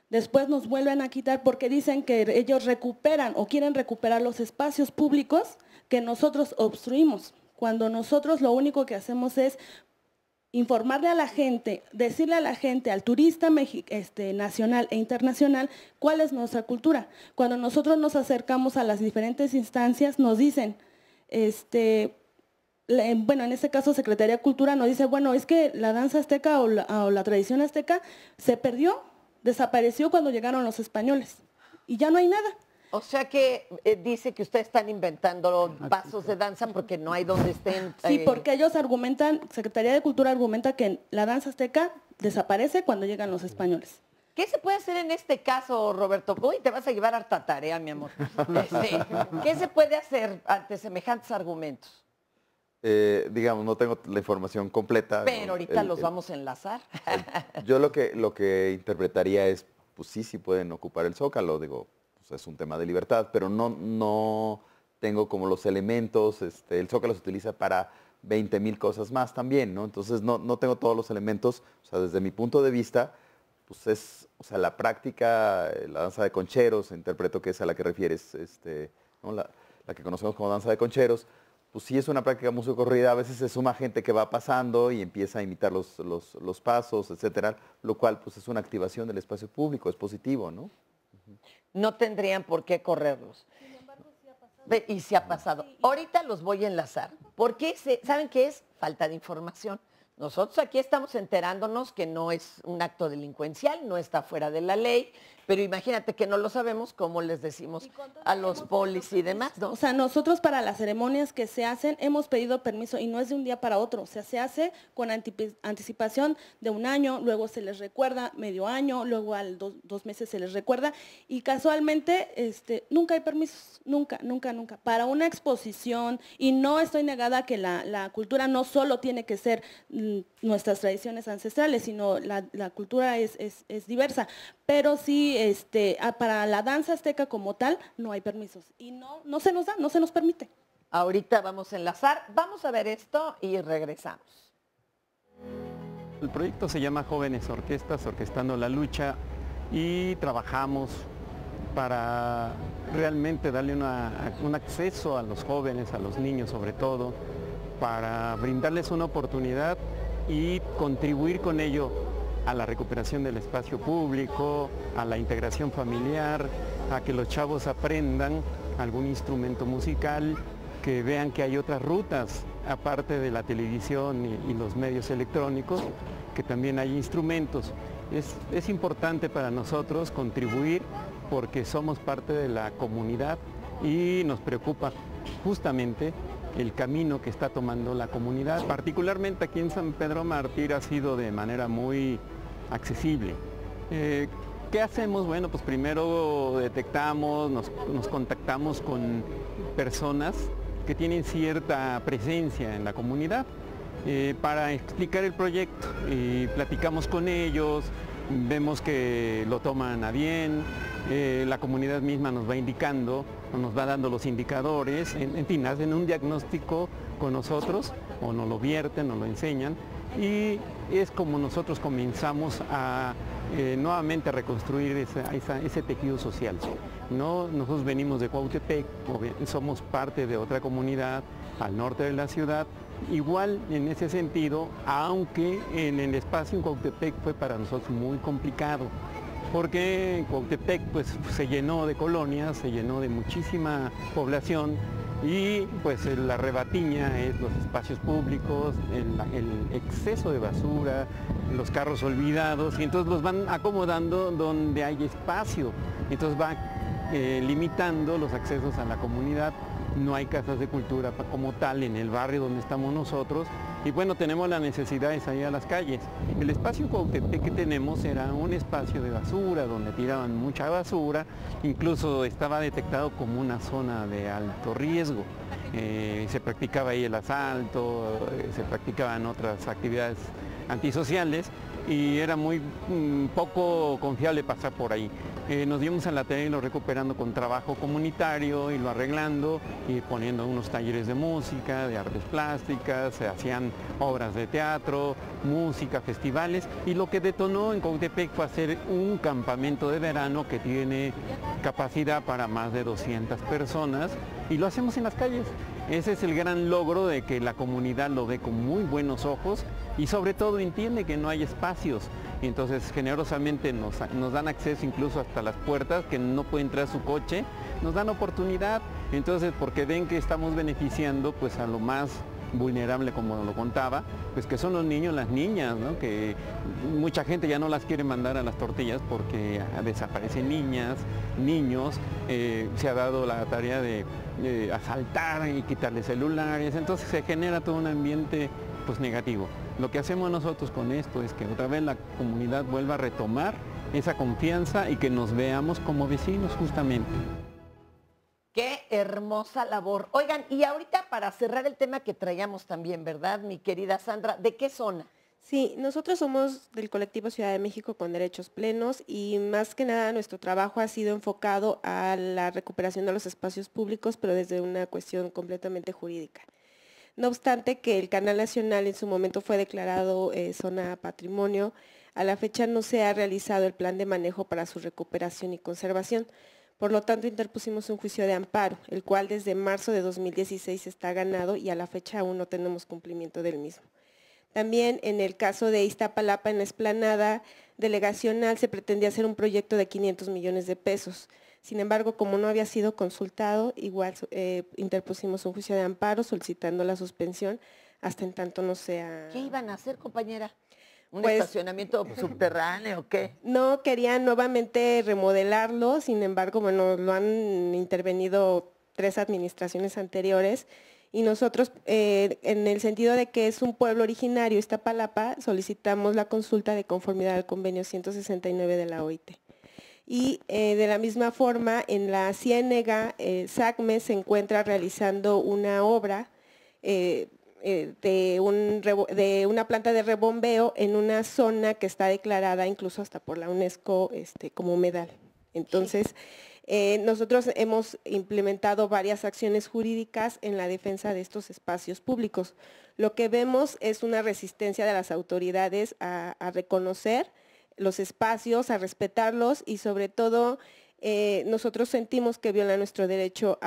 Después nos vuelven a quitar porque dicen que ellos recuperan o quieren recuperar los espacios públicos que nosotros obstruimos, cuando nosotros lo único que hacemos es informarle a la gente, decirle a la gente, al turista nacional e internacional, cuál es nuestra cultura. Cuando nosotros nos acercamos a las diferentes instancias, nos dicen, bueno, en este caso Secretaría de Cultura nos dice, bueno, es que la danza azteca o la tradición azteca se perdió, desapareció cuando llegaron los españoles y ya no hay nada. O sea que dice que ustedes están inventando pasos de danza porque no hay donde estén. Sí, porque ellos argumentan, Secretaría de Cultura argumenta que la danza azteca desaparece cuando llegan los españoles. ¿Qué se puede hacer en este caso, Roberto? Uy, te vas a llevar harta tarea, mi amor. ¿Qué se puede hacer ante semejantes argumentos? Digamos, no tengo la información completa. Pero ahorita los vamos a enlazar. Yo lo que interpretaría es, pues sí pueden ocupar el Zócalo, digo, pues es un tema de libertad, pero no tengo como los elementos, el Zócalo se utiliza para 20,000 cosas más también, ¿no? Entonces no tengo todos los elementos, o sea, desde mi punto de vista, pues es, o sea, la práctica, la danza de concheros, interpreto que es a la que refieres, ¿no? la que conocemos como danza de concheros, pues sí es una práctica muy socorrida, a veces se suma gente que va pasando y empieza a imitar los pasos, etcétera, lo cual pues es una activación del espacio público, es positivo, ¿no? No tendrían por qué correrlos. Sin embargo, sí ha pasado. Y sí ha pasado. Ahorita los voy a enlazar, porque ¿saben qué es? Falta de información. Nosotros aquí estamos enterándonos que no es un acto delincuencial, no está fuera de la ley, pero imagínate que no lo sabemos, ¿cómo les decimos a los polis y demás, ¿no? O sea, nosotros para las ceremonias que se hacen hemos pedido permiso y no es de un día para otro, o sea, se hace con anticipación de 1 año, luego se les recuerda medio año, luego a 2 meses se les recuerda y casualmente nunca hay permisos, nunca. Para una exposición, y no estoy negada que la cultura no solo tiene que ser nuestras tradiciones ancestrales, sino la cultura es diversa, pero sí para la danza azteca como tal no hay permisos y no se nos da, no se nos permite. Ahorita vamos a enlazar, vamos a ver esto y regresamos. El proyecto se llama Jóvenes Orquestas, Orquestando la Lucha, y trabajamos para realmente darle un acceso a los jóvenes, a los niños sobre todo, para brindarles una oportunidad y contribuir con ello a la recuperación del espacio público, a la integración familiar, a que los chavos aprendan algún instrumento musical, que vean que hay otras rutas, aparte de la televisión y los medios electrónicos, que también hay instrumentos. Es importante para nosotros contribuir porque somos parte de la comunidad y nos preocupa justamente el camino que está tomando la comunidad. Particularmente aquí en San Pedro Mártir ha sido de manera muy accesible. ¿Qué hacemos? Bueno, pues primero detectamos, nos contactamos con personas que tienen cierta presencia en la comunidad para explicar el proyecto. Y platicamos con ellos, vemos que lo toman a bien, la comunidad misma nos va indicando, nos va dando los indicadores, en fin, hacen un diagnóstico con nosotros, o nos lo vierten, nos lo enseñan, y es como nosotros comenzamos a nuevamente a reconstruir ese tejido social. ¿No? Nosotros venimos de Cuautepec, somos parte de otra comunidad al norte de la ciudad, igual en ese sentido, aunque en el espacio en Cuautepec fue para nosotros muy complicado, porque Cuautepec pues se llenó de colonias, se llenó de muchísima población y pues la rebatiña es los espacios públicos, el exceso de basura, los carros olvidados, y entonces los van acomodando donde hay espacio, entonces va limitando los accesos a la comunidad. No hay casas de cultura como tal en el barrio donde estamos nosotros y bueno, tenemos la necesidad de salir a las calles. El espacio Cuautepec que tenemos era un espacio de basura donde tiraban mucha basura, incluso estaba detectado como una zona de alto riesgo. Se practicaba ahí el asalto, se practicaban otras actividades antisociales y era muy poco confiable pasar por ahí. Nos dimos a la tarea de irlo recuperando con trabajo comunitario, irlo arreglando y poniendo unos talleres de música, de artes plásticas, se hacían obras de teatro, música, festivales, y lo que detonó en Cuautepec fue hacer un campamento de verano que tiene capacidad para más de 200 personas y lo hacemos en las calles. Ese es el gran logro de que la comunidad lo ve con muy buenos ojos y sobre todo entiende que no hay espacios. Y entonces generosamente nos dan acceso incluso hasta las puertas, que no puede entrar su coche, nos dan oportunidad. Entonces porque ven que estamos beneficiando pues a lo más vulnerable, como lo contaba, pues que son los niños, las niñas, ¿no? Que mucha gente ya no las quiere mandar a las tortillas porque desaparecen niñas, niños, se ha dado la tarea de asaltar y quitarles celulares, entonces se genera todo un ambiente pues negativo. Lo que hacemos nosotros con esto es que otra vez la comunidad vuelva a retomar esa confianza y que nos veamos como vecinos justamente. Qué hermosa labor. Oigan, y ahorita para cerrar el tema que traíamos también, ¿verdad, mi querida Sandra? ¿De qué zona? Sí, nosotros somos del colectivo Ciudad de México con Derechos Plenos y más que nada nuestro trabajo ha sido enfocado a la recuperación de los espacios públicos, pero desde una cuestión completamente jurídica. No obstante que el Canal Nacional en su momento fue declarado zona patrimonio, a la fecha no se ha realizado el plan de manejo para su recuperación y conservación. Por lo tanto, interpusimos un juicio de amparo, el cual desde marzo de 2016 está ganado y a la fecha aún no tenemos cumplimiento del mismo. También en el caso de Iztapalapa, en la explanada delegacional, se pretendía hacer un proyecto de 500 millones de pesos. Sin embargo, como no había sido consultado, igual interpusimos un juicio de amparo solicitando la suspensión hasta en tanto no sea... ¿Qué iban a hacer, compañera? ¿Un estacionamiento subterráneo o qué? No, querían nuevamente remodelarlo, sin embargo, bueno, lo han intervenido 3 administraciones anteriores y nosotros, en el sentido de que es un pueblo originario, Iztapalapa, solicitamos la consulta de conformidad al convenio 169 de la OIT. Y de la misma forma, en la Ciénega, SACME se encuentra realizando una obra de una planta de rebombeo en una zona que está declarada incluso hasta por la UNESCO como humedal. Entonces, nosotros hemos implementado varias acciones jurídicas en la defensa de estos espacios públicos. Lo que vemos es una resistencia de las autoridades a reconocer los espacios, a respetarlos y sobre todo nosotros sentimos que viola nuestro derecho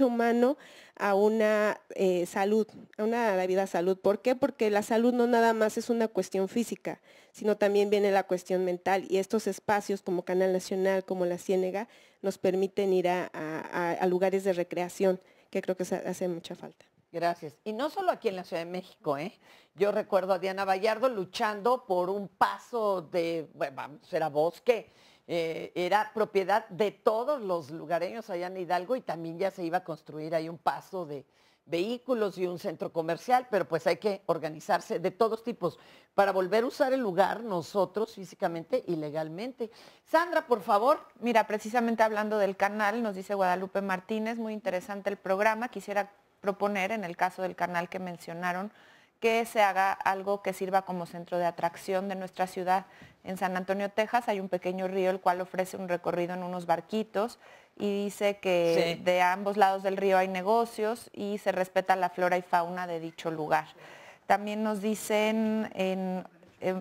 humano a una salud, a una debida salud. ¿Por qué? Porque la salud no nada más es una cuestión física, sino también viene la cuestión mental y estos espacios como Canal Nacional, como la Ciénega, nos permiten ir a lugares de recreación, que creo que hace mucha falta. Gracias. Y no solo aquí en la Ciudad de México, ¿eh? Yo recuerdo a Diana Vallardo luchando por un paso de, bueno, era bosque, era propiedad de todos los lugareños allá en Hidalgo y también ya se iba a construir ahí un paso de vehículos y un centro comercial, pero pues hay que organizarse de todos tipos para volver a usar el lugar nosotros físicamente y legalmente. Sandra, por favor. Mira, precisamente hablando del canal, nos dice Guadalupe Martínez, muy interesante el programa, quisiera proponer en el caso del canal que mencionaron que se haga algo que sirva como centro de atracción de nuestra ciudad. En San Antonio, Texas, hay un pequeño río el cual ofrece un recorrido en unos barquitos y dice que sí, de ambos lados del río hay negocios y se respeta la flora y fauna de dicho lugar. También nos dicen en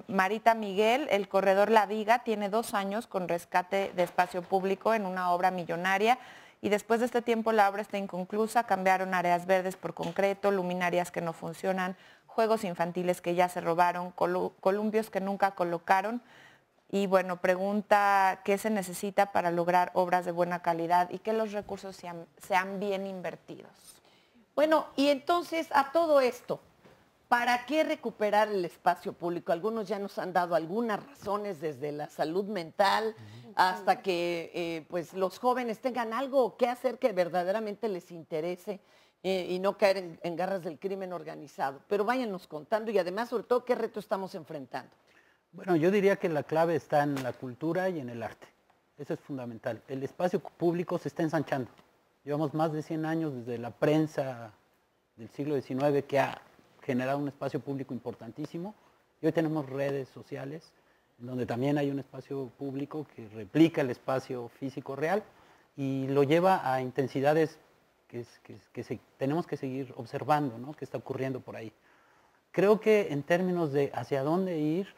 Marita Miguel, el corredor La Viga tiene 2 años con rescate de espacio público en una obra millonaria y después de este tiempo la obra está inconclusa, cambiaron áreas verdes por concreto, luminarias que no funcionan, juegos infantiles que ya se robaron, columpios que nunca colocaron y bueno, pregunta qué se necesita para lograr obras de buena calidad y que los recursos sean bien invertidos. Bueno, y entonces a todo esto, ¿para qué recuperar el espacio público? Algunos ya nos han dado algunas razones desde la salud mental hasta que pues los jóvenes tengan algo que hacer que verdaderamente les interese y no caer en garras del crimen organizado. Pero váyanos contando y además, sobre todo, ¿qué reto estamos enfrentando? Bueno, yo diría que la clave está en la cultura y en el arte. Eso es fundamental. El espacio público se está ensanchando. Llevamos más de 100 años desde la prensa del siglo XIX que ha generado un espacio público importantísimo. Y hoy tenemos redes sociales, donde también hay un espacio público que replica el espacio físico real y lo lleva a intensidades que tenemos que seguir observando, ¿no? ¿Qué está ocurriendo por ahí? Creo que en términos de hacia dónde ir,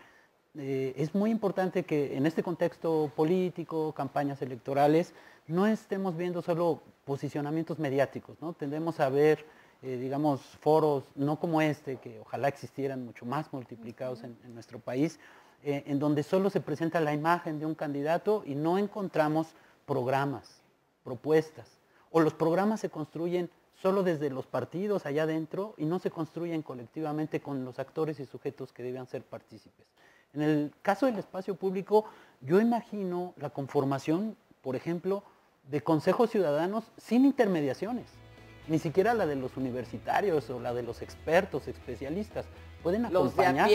es muy importante que en este contexto político, campañas electorales, no estemos viendo solo posicionamientos mediáticos, ¿no? Tendemos a ver, digamos, foros, no como este, que ojalá existieran mucho más multiplicados en nuestro país, en donde solo se presenta la imagen de un candidato y no encontramos programas, propuestas, o los programas se construyen solo desde los partidos allá adentro y no se construyen colectivamente con los actores y sujetos que deben ser partícipes. En el caso del espacio público, yo imagino la conformación, por ejemplo, de consejos ciudadanos sin intermediaciones, ni siquiera la de los universitarios o la de los expertos, especialistas. Pueden acompañar,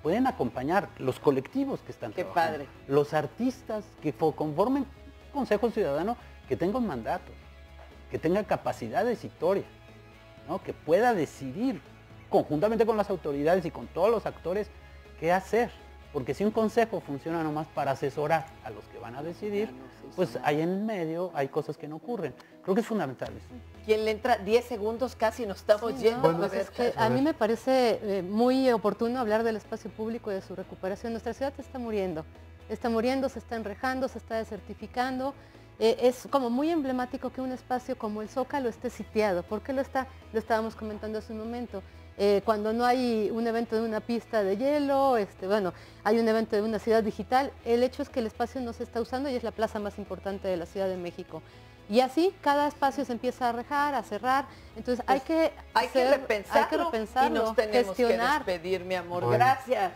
pueden acompañar los colectivos que están trabajando, los artistas que conformen un consejo ciudadano que tenga un mandato, que tenga capacidad decisoria, ¿no? Que pueda decidir conjuntamente con las autoridades y con todos los actores qué hacer. Porque si un consejo funciona nomás para asesorar a los que van a decidir, pues ahí en medio hay cosas que no ocurren. Creo que es fundamental eso. ¿Quién le entra? 10 segundos casi nos estamos yendo. Bueno, es que a mí me parece muy oportuno hablar del espacio público y de su recuperación. Nuestra ciudad está muriendo, se está enrejando, se está desertificando. Es como muy emblemático que un espacio como el Zócalo esté sitiado. ¿Por qué lo está? Lo estábamos comentando hace un momento. Cuando no hay un evento de una pista de hielo, bueno, hay un evento de una ciudad digital, el hecho es que el espacio no se está usando y es la plaza más importante de la Ciudad de México. Y así cada espacio se empieza a rejar, a cerrar, entonces hay que repensarlo y nos tenemos gestionar. que despedir, mi amor. Bueno. Gracias.